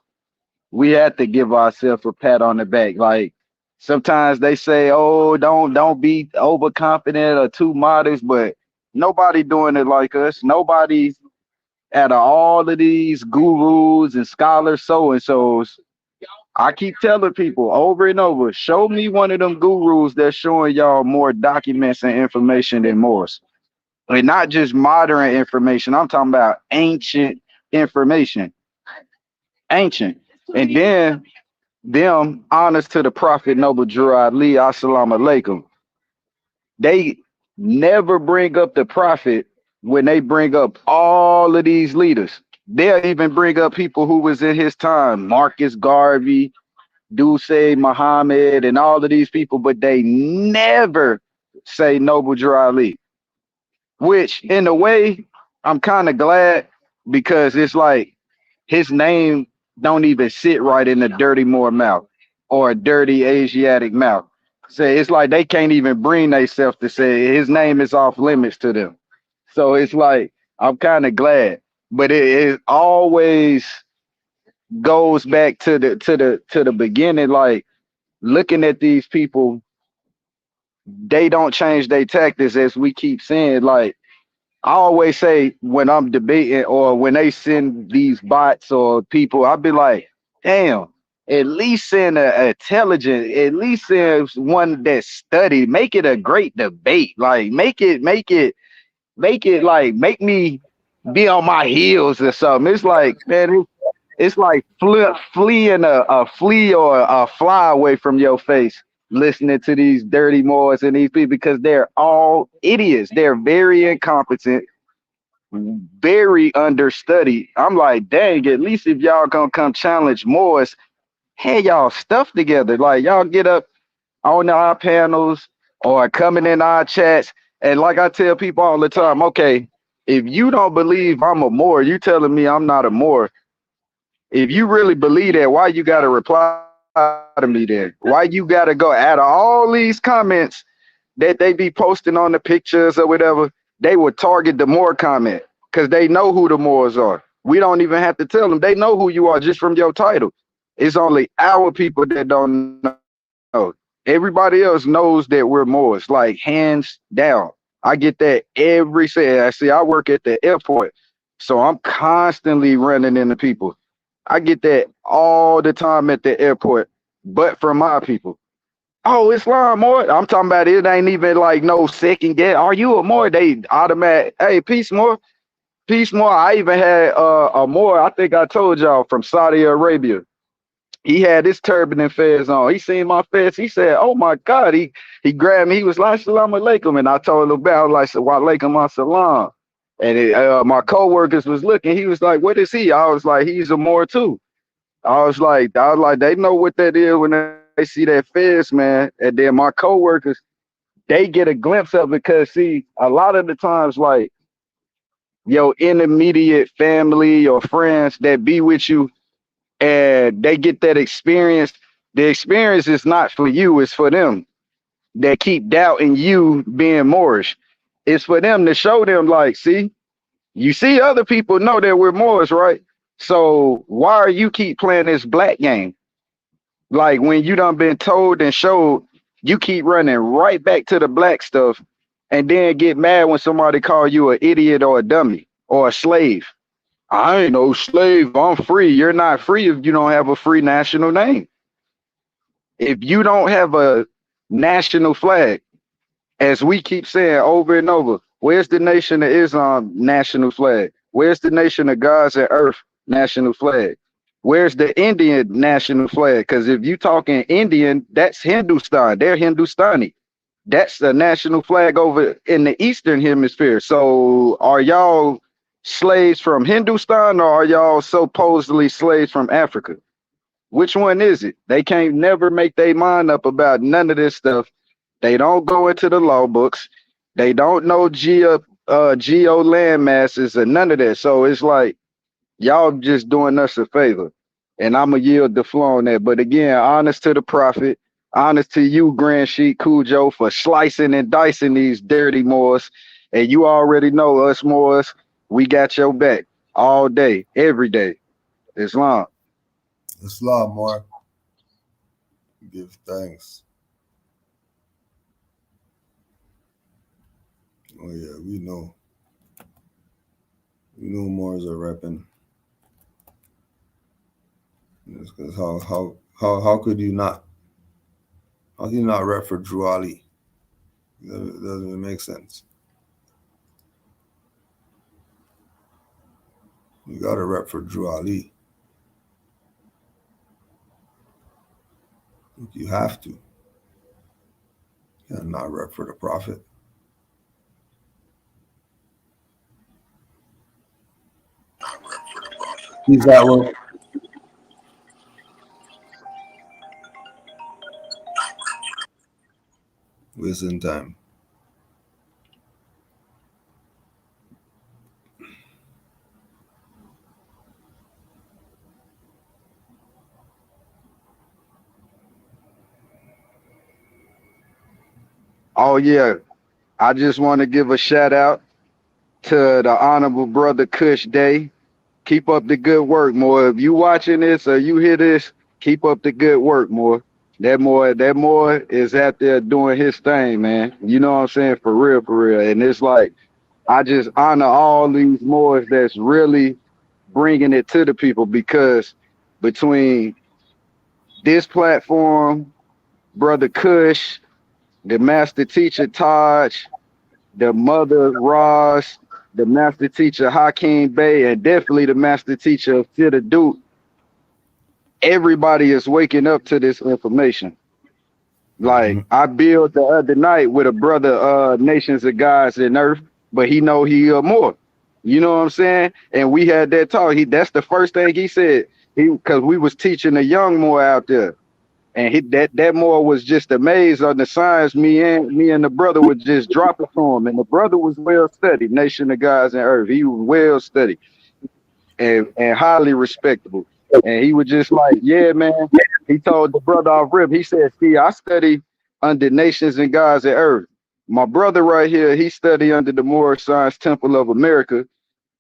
we have to give ourselves a pat on the back. Like sometimes they say, "Oh, don't be overconfident or too modest," but nobody doing it like us. Nobody out of all of these gurus and scholars, so and so's. I keep telling people over and over, show me one of them gurus that's showing y'all more documents and information than Moors. And not just modern information. I'm talking about ancient information. Ancient. And then them honors to the Prophet Noble Drew Ali, assalamu alaikum. They never bring up the Prophet when they bring up all of these leaders. They'll even bring up people who was in his time, Marcus Garvey, Duce Muhammad, and all of these people, but they never say Noble Drew Ali. Which, in a way, I'm kind of glad, because it's like his name don't even sit right in a dirty Moor mouth or a dirty Asiatic mouth. So it's like they can't even bring themselves to say his name is off limits to them. So it's like I'm kind of glad, but it always goes back to the beginning. Like looking at these people, they don't change their tactics, as we keep saying. Like I always say when I'm debating or when they send these bots or people, I'll be like, damn, at least send a intelligent, at least send one that's studied, make it a great debate. Like make it like make me be on my heels or something. It's like, man, it's like fleeing a flea or a fly away from your face. listening to these dirty Moors and these people because they're all idiots. They're very incompetent, very understudied. I'm like, dang, at least if y'all gonna come challenge Moors, hey, y'all stuff together. Like y'all get up on our panels or coming in our chats. And like I tell people all the time, okay, if you don't believe I'm a Moor, you telling me I'm not a Moor. If you really believe that, why you gotta reply to me then? Why you gotta go out of all these comments that they be posting on the pictures or whatever, they would target the Moor comment because they know who the Moors are. We don't even have to tell them. They know who you are just from your title. It's only our people that don't know. Everybody else knows that we're Moors, like hands down. I get that every day. See, I work at the airport, so I'm constantly running into people. I get that all the time at the airport, but from my people. Oh, Islam Moor. I'm talking about it ain't even like no second guess. Are you a Moor? They automatic. Hey, peace Moor. Peace Moor. I even had a Moor. I think I told y'all from Saudi Arabia. He had his turban and fez on. He seen my fez. He said, "Oh my God!" He grabbed me. He was like, "Salam alaikum," and I told him about like, "Wa alaikum assalam." And my coworkers was looking. He was like, "What is he?" I was like, "He's a Moor too." I was like, they know what that is when they see that fez, man. And then my coworkers, they get a glimpse of it because see, a lot of the times, like your intermediate family or friends that be with you and they get that experience. The experience is not for you, it's for them. They keep doubting you being Moorish. It's for them to show them, like, see, you see other people know that we're Moors, right? So why are you keep playing this black game? Like when you done been told and showed, you keep running right back to the black stuff and then get mad when somebody call you an idiot or a dummy or a slave. I ain't no slave. I'm free. You're not free if you don't have a free national name. If you don't have a national flag, as we keep saying over and over, where's the Nation of Islam national flag? Where's the Nation of Gods and Earth national flag? Where's the Indian national flag? Because if you talking Indian, that's Hindustan. They're Hindustani. That's the national flag over in the Eastern Hemisphere. So are y'all slaves from Hindustan or are y'all supposedly slaves from Africa? Which one is it? They can't never make their mind up about none of this stuff. They don't go into the law books. They don't know geo land masses and none of that. So it's like y'all just doing us a favor. And I'm going to yield the floor on that. But again, honest to the prophet, honest to you, Grand Sheik Cujo, for slicing and dicing these dirty Moors. And you already know us Moors, we got your back all day, every day. Islam. Islam, Moor. Give thanks. Oh yeah, we know. We know Moors are repping. Because how could you not? How can you not rep for Drew Ali? It doesn't even make sense. You got to rep for Drew Ali. You have to. You can't not rep for the Prophet. He's that one. Wasting time. Oh yeah, I just want to give a shout out to the Honorable Brother Kush Day. Keep up the good work, Moore. If you watching this or you hear this, keep up the good work, Moore. That Moore is out there doing his thing, man. You know what I'm saying? For real, for real. And it's like, I just honor all these Moors that's really bringing it to the people because between this platform, Brother Kush, the master teacher Taj, the mother Roz, the master teacher Hakeem Bey, and definitely the master teacher of Fiddle Duke, everybody is waking up to this information. Like I built the other night with a brother, Nations of Gods and Earth, but he know he more. You know what I'm saying? And we had that talk. That's the first thing he said. Because we was teaching a young Moor out there. And that Moor was just amazed on the science me and the brother would just drop it to him. And the brother was well studied, Nation of Gods and Earth. He was well studied and highly respectable. And he was just like, yeah, man. He told the brother off rip, he said, see, I study under Nations and Gods and Earth. My brother right here, he studied under the Moorish Science Temple of America.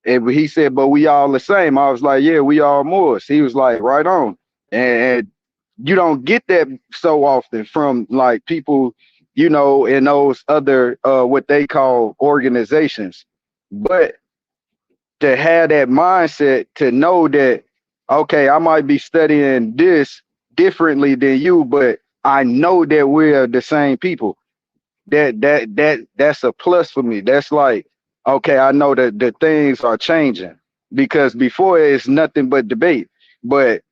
And he said, but we all the same. I was like, yeah, we all Moors. He was like, right on. And you don't get that so often from like people, you know, in those other what they call organizations. But to have that mindset to know that, okay, I might be studying this differently than you, but I know that we're the same people. That's a plus for me. That's like, okay, I know that the things are changing, because before it's nothing but debate. But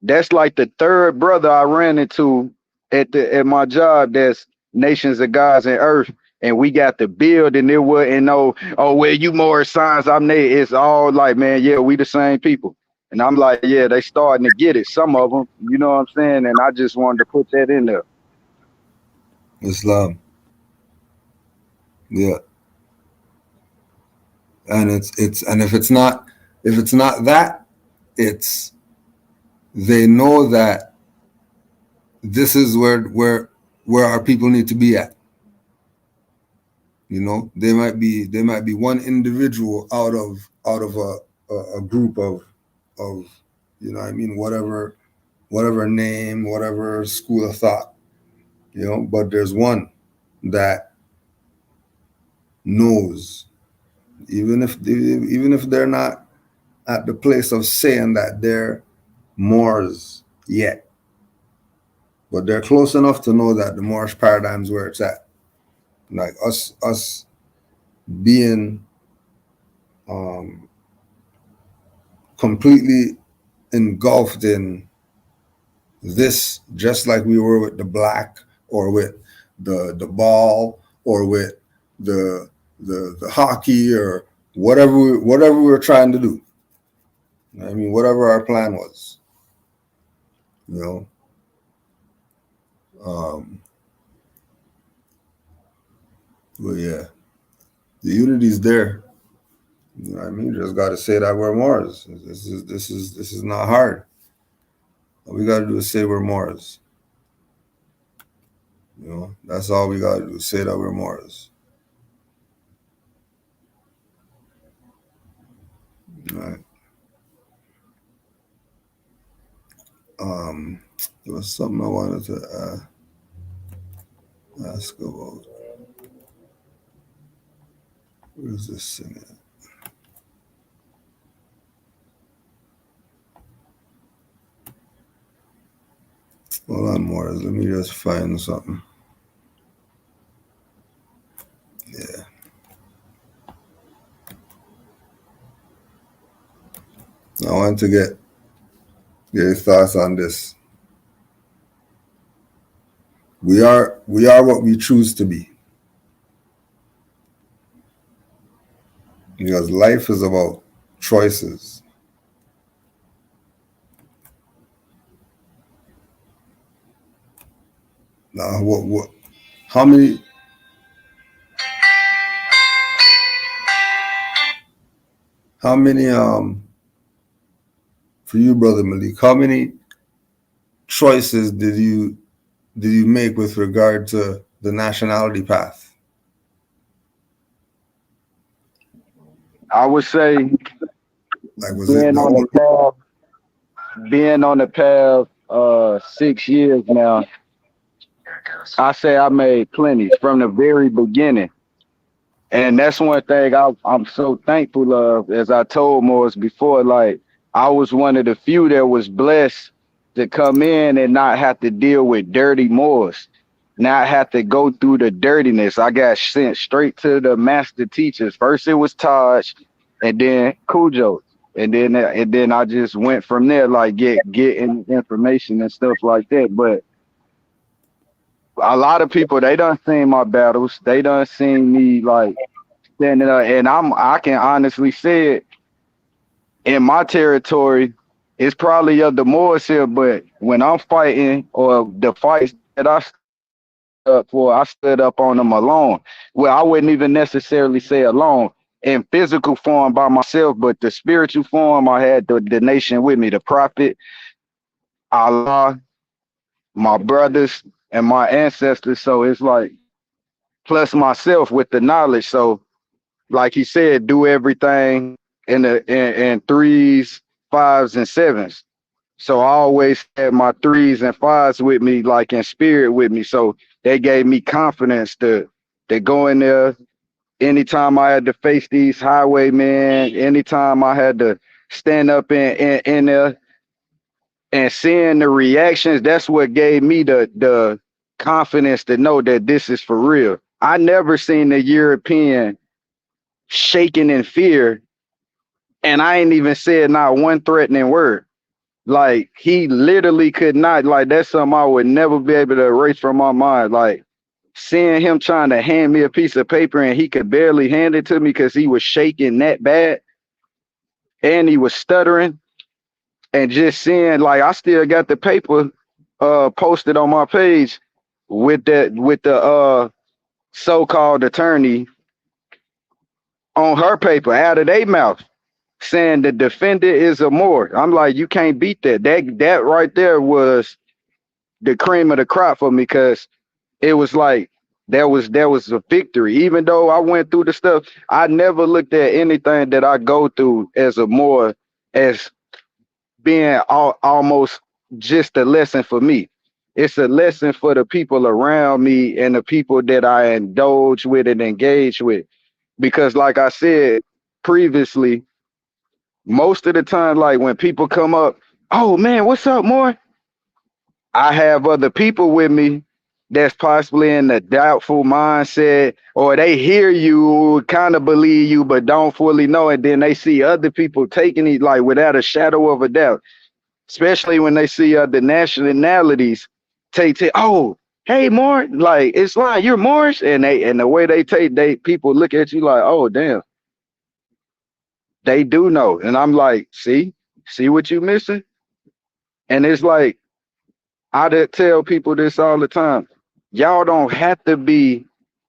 that's like the third brother I ran into at my job that's Nations of Gods and Earth, and we got the build, and there wasn't no, oh, well, you more science, I'm Nate. It's all like, man, yeah, we the same people. And I'm like, yeah, they starting to get it, some of them, you know what I'm saying? And I just wanted to put that in there. Islam. Yeah. And it's and if it's not that, it's they know that this is where our people need to be at. You know, they might be one individual out of a group of you know what I mean, whatever name, whatever school of thought, you know, but there's one that knows, even if they're not at the place of saying that they're Moors yet, but they're close enough to know that the Moorish paradigm's where it's at. Like us being completely engulfed in this, just like we were with the black, or with the ball, or with the hockey, or whatever we were trying to do. I mean, whatever our plan was, you know. But yeah, the unity's there. You know what I mean? You just got to say that we're Moors. This is not hard. All we got to do is say we're Moors. You know, that's all we got to do, say that we're Moors. All right. There was something I wanted to ask about. Where's this thing at? Hold on, Moors. Let me just find something. Yeah. I want to get your thoughts on this. We are what we choose to be. Because life is about choices. Now, how many for you, Brother Malik, how many choices did you make with regard to the nationality path? I would say, Like, was it being on the path 6 years now, I say I made plenty from the very beginning. And that's one thing I'm so thankful of. As I told Morris before, like, I was one of the few that was blessed to come in and not have to deal with dirty Moors, not have to go through the dirtiness. I got sent straight to the master teachers. First it was Taj, and then Cujo, and then I just went from there, like getting information and stuff like that. But A lot of people, they done seen my battles. They done seen me like standing up, and I can honestly say it, in my territory, it's probably of the Moors here, but when I'm fighting or the fights that I stood up for, I stood up on them alone. Well, I wouldn't even necessarily say alone in physical form by myself, but the spiritual form, I had the nation with me, the prophet, Allah, my brothers, and my ancestors. So it's like, plus myself with the knowledge. So like he said, do everything in threes, fives, and sevens. So I always had my threes and fives with me, like in spirit with me. So they gave me confidence to go in there. Anytime I had to face these highwaymen, anytime I had to stand up in there and seeing the reactions, that's what gave me the confidence to know that this is for real. I never seen a European shaking in fear, and I ain't even said not one threatening word. Like he literally could not, like that's something I would never be able to erase from my mind. Like seeing him trying to hand me a piece of paper and he could barely hand it to me because he was shaking that bad and he was stuttering, and just seeing like I still got the paper posted on my page with the so-called attorney on her paper out of their mouth saying the defendant is a Moor. I'm like, you can't beat that. That right there was the cream of the crop for me, because it was like there was a victory. Even though I went through the stuff, I never looked at anything that I go through as a Moor as being almost just a lesson for me. It's a lesson for the people around me and the people that I indulge with and engage with. Because like I said previously, most of the time, like when people come up, oh man, what's up, Moore? I have other people with me that's possibly in a doubtful mindset, or they hear you, kind of believe you, but don't fully know. And then they see other people taking it like without a shadow of a doubt, especially when they see other nationalities take, oh, hey, Moore, like it's like you're Moorish. And the way they people look at you like, oh, damn, they do know. And I'm like, see what you missing? And it's like, I tell people this all the time. Y'all don't have to be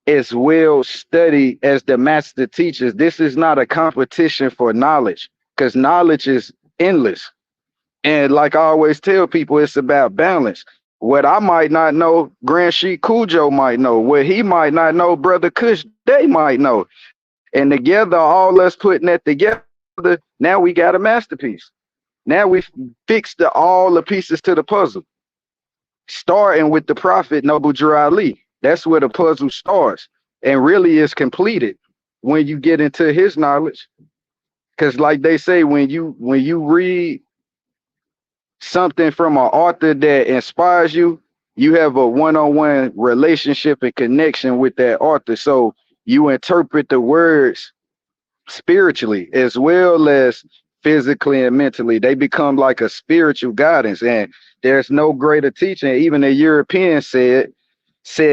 as well studied as the master teachers. This is not a competition for knowledge, because knowledge is endless. And like I always tell people, it's about balance. What I might not know, Grand Sheik Cujo might know. What he might not know, Brother Kush, they might know. And together, all us putting that together, now we got a masterpiece. Now we fixed all the pieces to the puzzle, starting with the prophet Noble Drew Ali. That's where the puzzle starts and really is completed when you get into his knowledge. Because like they say, when you read something from an author that inspires you, you have a one-on-one relationship and connection with that author. So you interpret the words spiritually as well as physically and mentally. They become like a spiritual guidance, and there's no greater teaching. Even the Europeans said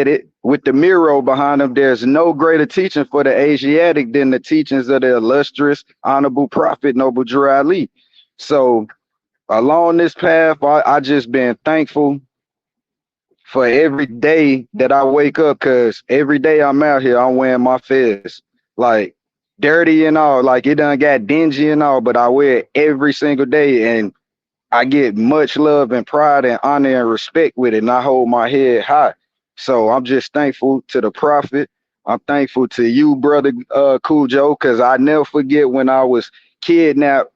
it with the Miro behind them. There's no greater teaching for the Asiatic than the teachings of the illustrious, honorable prophet Noble Drew Ali. So along this path, I just been thankful for every day that I wake up, because every day I'm out here, I'm wearing my fez. Like dirty and all, like it done got dingy and all, but I wear it every single day, and I get much love and pride and honor and respect with it, and I hold my head high. So I'm just thankful to the prophet. I'm thankful to you, Brother Cujo, because I never forget when I was kidnapped,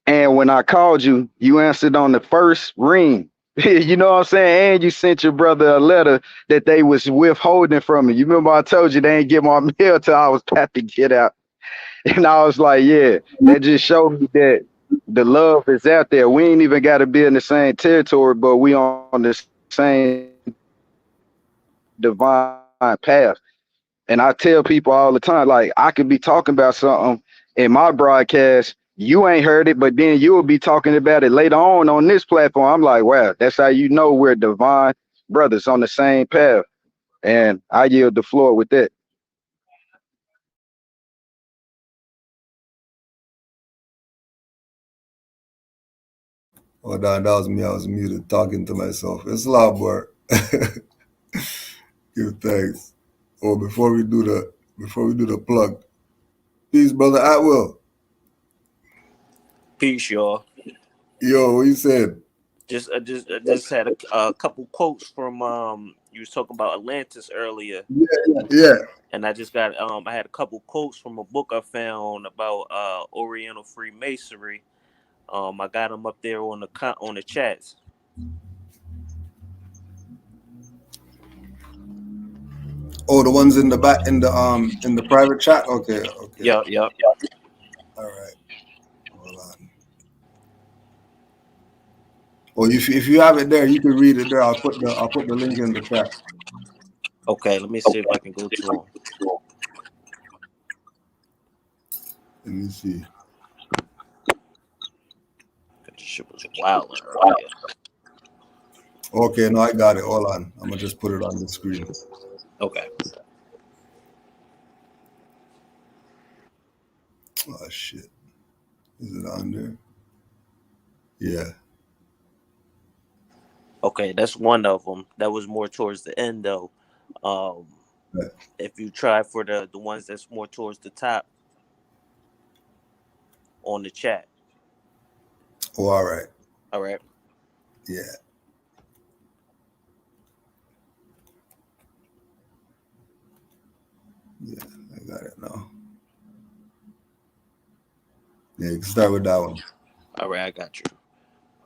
and when I called you, you answered on the first ring. You know what I'm saying? And you sent your brother a letter that they was withholding from me. You remember I told you they ain't get my mail till I was about to get out. And I was like, yeah, that just showed me that the love is out there. We ain't even got to be in the same territory, but we on the same divine path. And I tell people all the time, like, I could be talking about something in my broadcast, you ain't heard it, but then you will be talking about it later on this platform. I'm like, wow, that's how you know we're divine brothers on the same path. And I yield the floor with that. Oh, that was me. I was muted talking to myself. It's loud, boy. Give thanks. Oh, before we do the plug. Peace, brother Atwell. Peace, y'all. Yo, what you said? I just had a couple quotes from you was talking about Atlantis earlier. Yeah. And I just got I had a couple quotes from a book I found about Oriental Freemasonry. I got them up there on the chats. Oh, the ones in the back in the private chat. Okay. Yep. All right. Hold on. Oh, if you have it there, you can read it there. I'll put the link in the chat. Okay, let me see if I can go to them. Let me see. This shit was wild earlier. Okay, no, I got it. Hold on. I'm gonna just put it on the screen. Okay. Oh shit. Is it on there? Yeah. Okay, that's one of them. That was more towards the end though. Right. If you try for the ones that's more towards the top on the chat. Oh, all right. All right. Yeah. Yeah, I got it now. Yeah, you can start with that one. All right, I got you.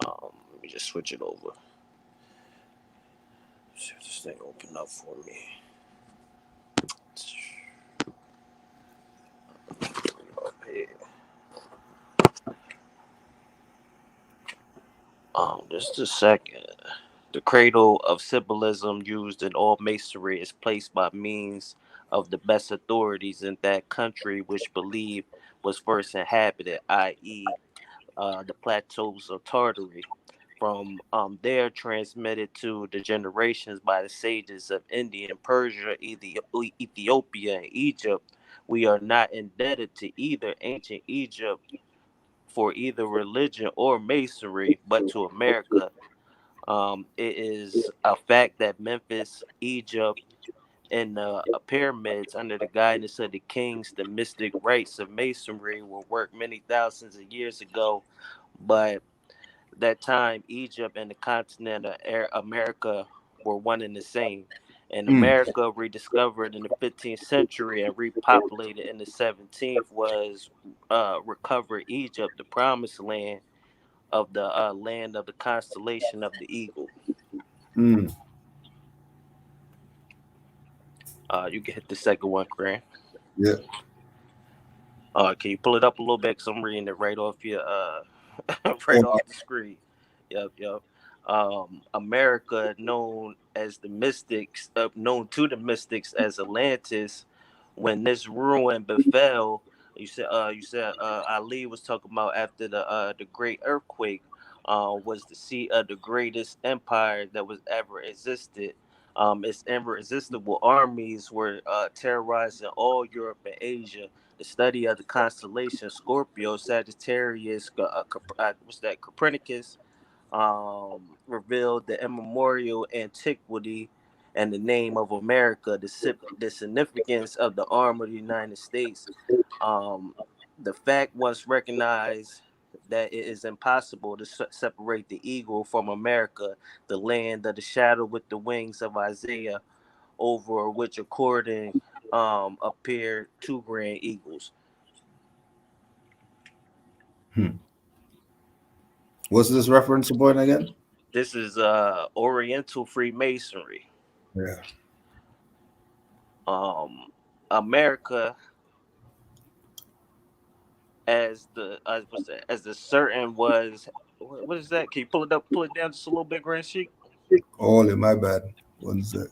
Let me just switch it over. See if this thing open up for me. Up here. Just a second. The cradle of symbolism used in all masonry is placed by means of the best authorities in that country which believe was first inhabited, i.e., the plateaus of Tartary. From there, transmitted to the generations by the sages of India and Persia, Ethiopia, and Egypt. We are not indebted to either ancient Egypt for either religion or masonry, but to America. It is a fact that Memphis, Egypt, and the pyramids, under the guidance of the kings, the mystic rites of masonry, were worked many thousands of years ago. But that time, Egypt and the continent of America were one and the same. And America, rediscovered in the 15th century and repopulated in the 17th, was recovered Egypt, the promised land of the land of the constellation of the eagle. You can hit the second one, Grant. Yeah. Can you pull it up a little bit? Cause I'm reading it right off your right off the screen. Yep. America, known to the mystics as Atlantis, when this ruin befell, you said Ali was talking about after the great earthquake, was the seat of the greatest empire that was ever existed. Its irresistible armies were terrorizing all Europe and Asia. The study of the constellation Scorpio, Sagittarius, Copernicus, revealed the immemorial antiquity and the name of America, the significance of the arm of the United States. The fact once recognized that it is impossible to separate the eagle from America, the land of the shadow with the wings of Isaiah, over which according appear two grand eagles. What's this reference point again? This is Oriental Freemasonry. Yeah. America as the certain was, what is that? Can you pull it down just a little bit, Grand Sheik? Oh, my bad. One sec.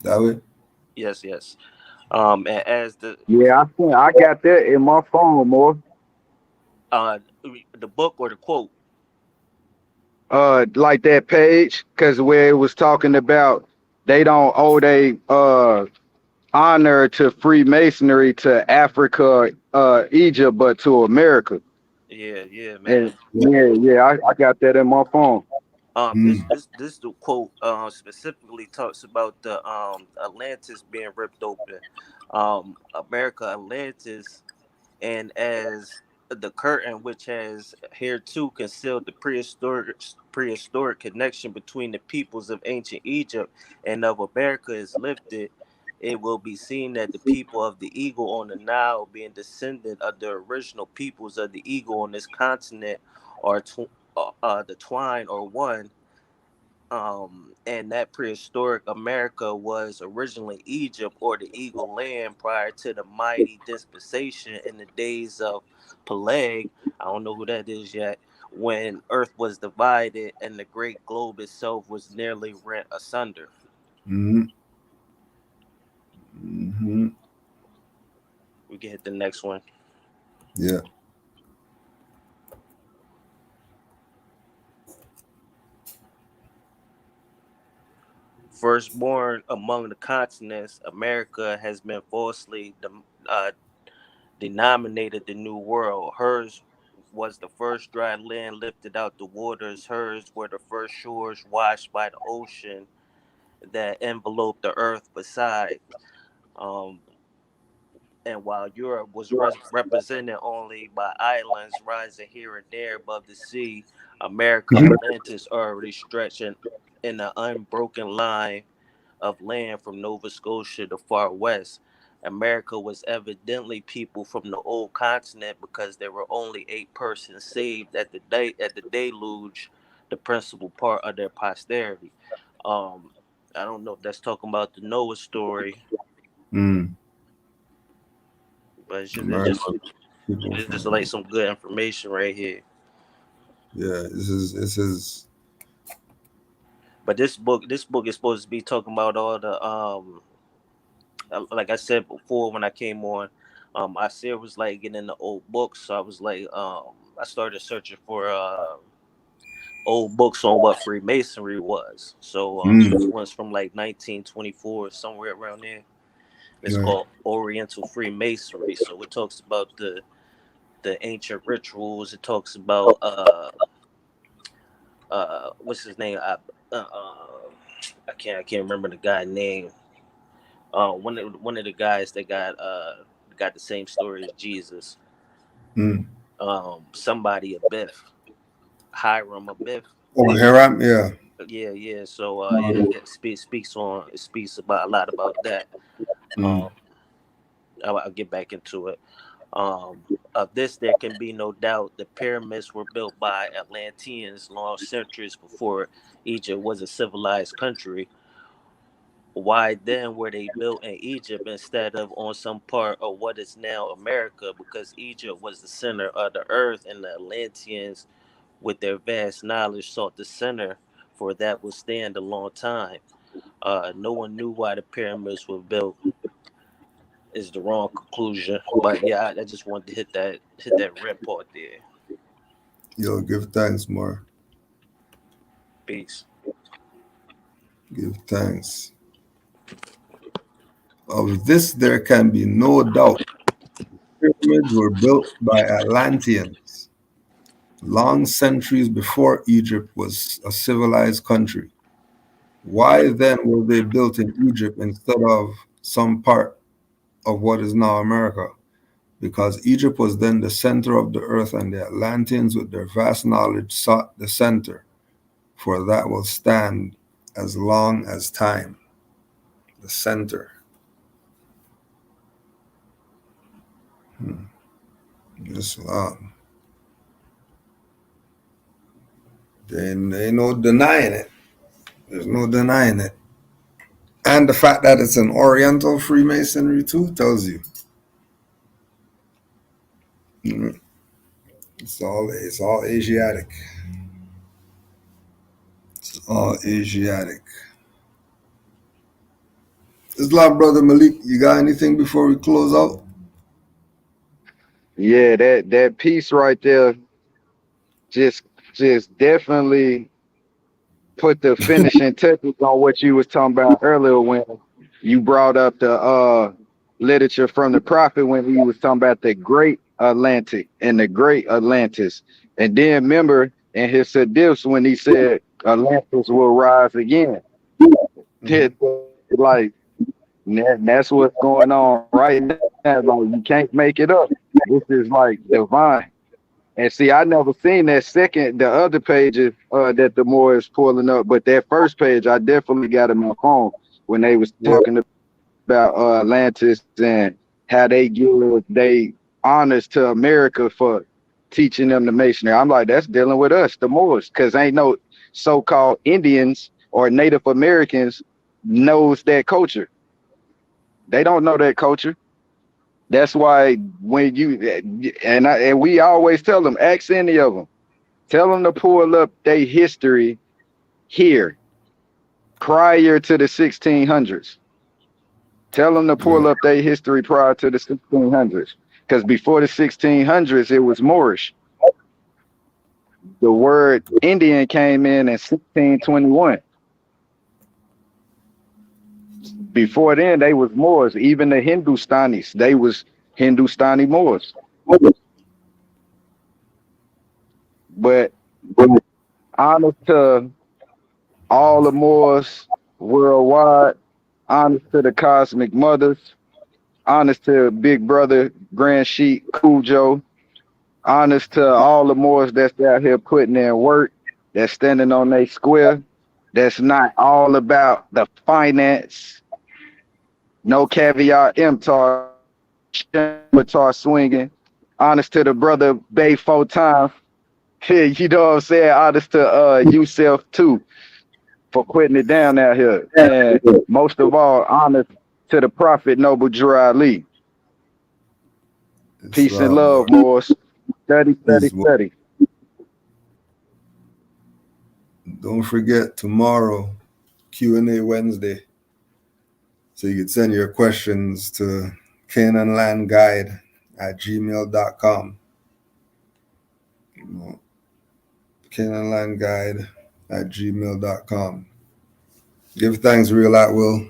That way? Yes. And as the I got that in my phone, more. the book or the quote? like that page, because where it was talking about they don't owe they honor to Freemasonry to Africa, Egypt, but to America. Yeah, man. And yeah, I got that in my phone. This the quote specifically talks about the Atlantis being ripped open. America Atlantis, and as the curtain which has hereto concealed the prehistoric connection between the peoples of ancient Egypt and of America is lifted, it will be seen that the people of the eagle on the Nile, being descendant of the original peoples of the eagle on this continent, are the twine or one. And that prehistoric America was originally Egypt or the Eagle Land prior to the mighty dispensation in the days of Peleg. I don't know who that is yet. When Earth was divided and the great globe itself was nearly rent asunder. Mm-hmm. Mm-hmm. We can hit the next one. Yeah. Firstborn among the continents, America has been falsely denominated the New World. Hers was the first dry land lifted out the waters. Hers were the first shores washed by the ocean that enveloped the earth beside. Um, and while Europe was represented only by islands rising here and there above the sea, America Atlantis already stretching in an unbroken line of land from Nova Scotia to far west. America was evidently people from the old continent because there were only 8 persons saved at the deluge, the principal part of their posterity. Um, I don't know if that's talking about the Noah story, but it's just like some good information right here. Yeah, this is But this book is supposed to be talking about all the like I said before when I came on, I see it was like getting the old books. So I was like, I started searching for old books on what Freemasonry was. So this one's from like 1924, somewhere around there. It's called Oriental Freemasonry. So it talks about the ancient rituals. It talks about what's his name? I can't remember the guy's name. One of the guys that got the same story as Jesus. Somebody Abiff, Hiram Abiff. Oh, Hiram, yeah. Yeah. So it speaks about a lot about that. I'll get back into it. Of this, there can be no doubt. The pyramids were built by Atlanteans long centuries before Egypt was a civilized country. Why then were they built in Egypt instead of on some part of what is now America? Because Egypt was the center of the earth, and the Atlanteans, with their vast knowledge, sought the center, for that would stand a long time. No one knew why the pyramids were built. Is the wrong conclusion, but yeah, I just wanted to hit that red part there. Yo, give thanks more. Peace. Give thanks. Of this there can be no doubt. Pyramids were built by Atlanteans long centuries before Egypt was a civilized country. Why then were they built in Egypt instead of some part of what is now America? Because Egypt was then the center of the earth, and the Atlanteans, with their vast knowledge, sought the center, for that will stand as long as time. The center. Just there ain't no denying it. There's no denying it. And the fact that it's an Oriental Freemasonry too tells you. It's all Asiatic. It's all Asiatic. Islam brother Malik, you got anything before we close out? Yeah, that piece right there just definitely put the finishing touches on what you was talking about earlier when you brought up the literature from the prophet when he was talking about the great Atlantic and the great Atlantis. And then remember in his Sedifs when he said Atlantis will rise again. Like that's what's going on right now. Like you can't make it up. This is like divine. And see, I never seen the other pages that the Moors pulling up, but that first page I definitely got in my phone when they was talking about Atlantis and how they give they honors to America for teaching them the masonry. I'm like, that's dealing with us, the Moors, because ain't no so-called Indians or Native Americans knows that culture. They don't know that culture. That's why when and we always tell them, ask any of them, tell them to pull up their history here prior to the 1600s. Tell them to pull up their history prior to the 1600s, because before the 1600s it was Morish. The word Indian came in 1621. Before then, they was Moors. Even the Hindustanis, they was Hindustani Moors. But honest to all the Moors worldwide, honest to the cosmic mothers, honest to Big Brother Grand Sheik Cujo, honest to all the Moors that's out here putting in work, that's standing on their square, that's not all about the finance. No caveat emptor swinging. Honest to the brother Bay 4 times. You know what I'm saying? Honest to yourself too for putting it down out here. And most of all, honest to the Prophet Noble Drew Ali. Peace and love, Moors. Study. Don't forget tomorrow, Q&A Wednesday. So you can send your questions to canaanlandguide@gmail.com. canaanlandguide@gmail.com. Give thanks, real at will.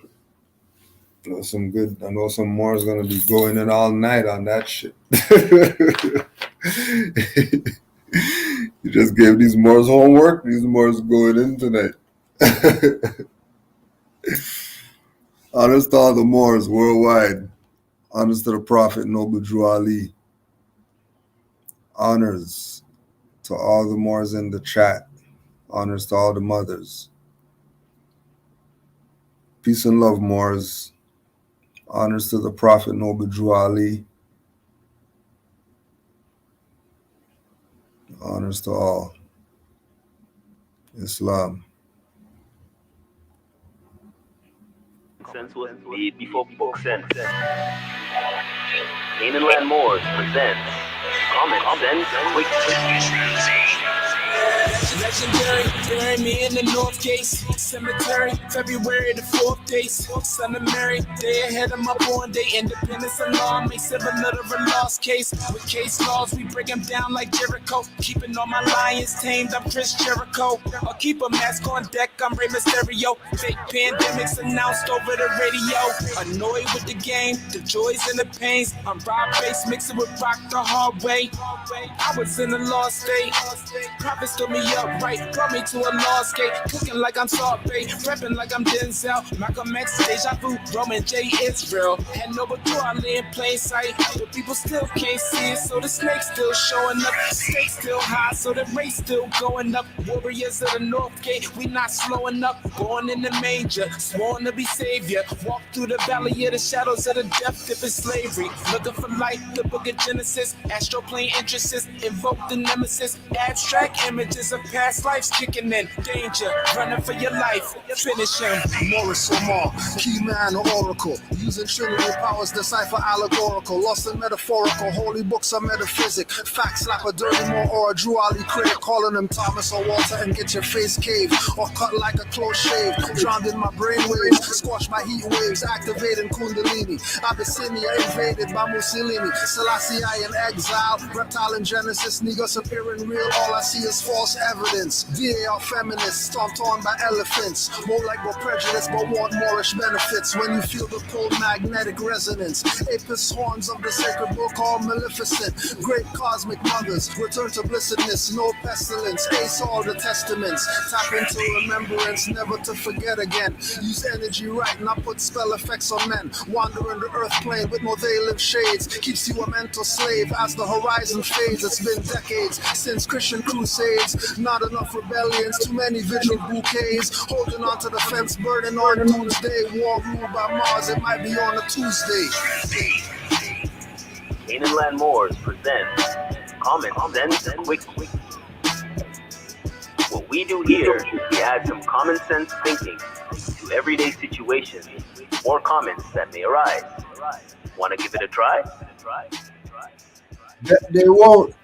I know some more is gonna be going in all night on that shit. You just gave these Moors homework. These Moors going in tonight. Honors to all the Moors worldwide. Honors to the Prophet Noble Drew Ali. Honors to all the Moors in the chat. Honors to all the mothers. Peace and love, Moors. Honors to the Prophet Noble Drew Ali. Honors to all. Islam. Sense was made before book sense. Canaanland Moors presents Common Sense Quick. Legendary, bury me in the North Gate Cemetery, February the 4th days. Son of Mary, day ahead of my born day. Independence alarm, may civil literal lost case. With case laws, we break them down like Jericho. Keeping all my lions tamed, I'm Chris Jericho. I'll keep a mask on deck, I'm Rey Mysterio. Fake pandemics announced over the radio. Annoyed with the game, the joys and the pains. I'm Rob Bass, mixing with rock the hard way. I was in a lost state. Prophets stood me up right, brought me to a lost gate. Cooking like I'm Salt Bay, repping like I'm Denzel. Malcolm X, Deja Vu, Roman J. Israel. Had no but I lay in plain sight, but people still can't see it. So the snake's still showing up, stakes still high, so the race still going up. Warriors of the North Gate, we not slowing up. Born in the manger, sworn to be savior. Walk through the valley of the shadows of the death dip in slavery. Looking for light, the book of Genesis. Astro plane entrances, invoke the nemesis. Abstract images of past lives kicking in. Danger, running for your life. Finish him. Morris Omar, key man or oracle. Using trinity powers, decipher allegorical. Lost and metaphorical, holy books are metaphysic. Fact slap a dirty more or a Drew Ali critic. Calling him Thomas or Walter and get your face caved. Or cut like a close shave. Drowned in my brainwaves, squashed by heat waves. Activating Kundalini. Abyssinia invaded by Mussolini. Selassie I in exile. Reptile in Genesis, niggas appearing real. All I see is false evidence. DA are feminists, stomped on by elephants. More like more prejudice, but want Morish benefits. When you feel the cold magnetic resonance, Apis horns of the sacred book are maleficent. Great cosmic mothers, return to blessedness, no pestilence. Ace all the testaments, tap into remembrance, never to forget again. Use energy right, not put spell effects on men. Wandering the earth plane with no veil shades, keeps you a mental slave as the horizon fades. It's been decades since Christian crusades, not enough rebellions, too many vigil bouquets, holding on to the fence, burning on doomsday. War ruled by Mars, it might be on a Tuesday. Canaanland Moors presents Common Sense Quick. What we do here is we add some common sense thinking to everyday situations or comments that may arise. Want to give it a try? They won't.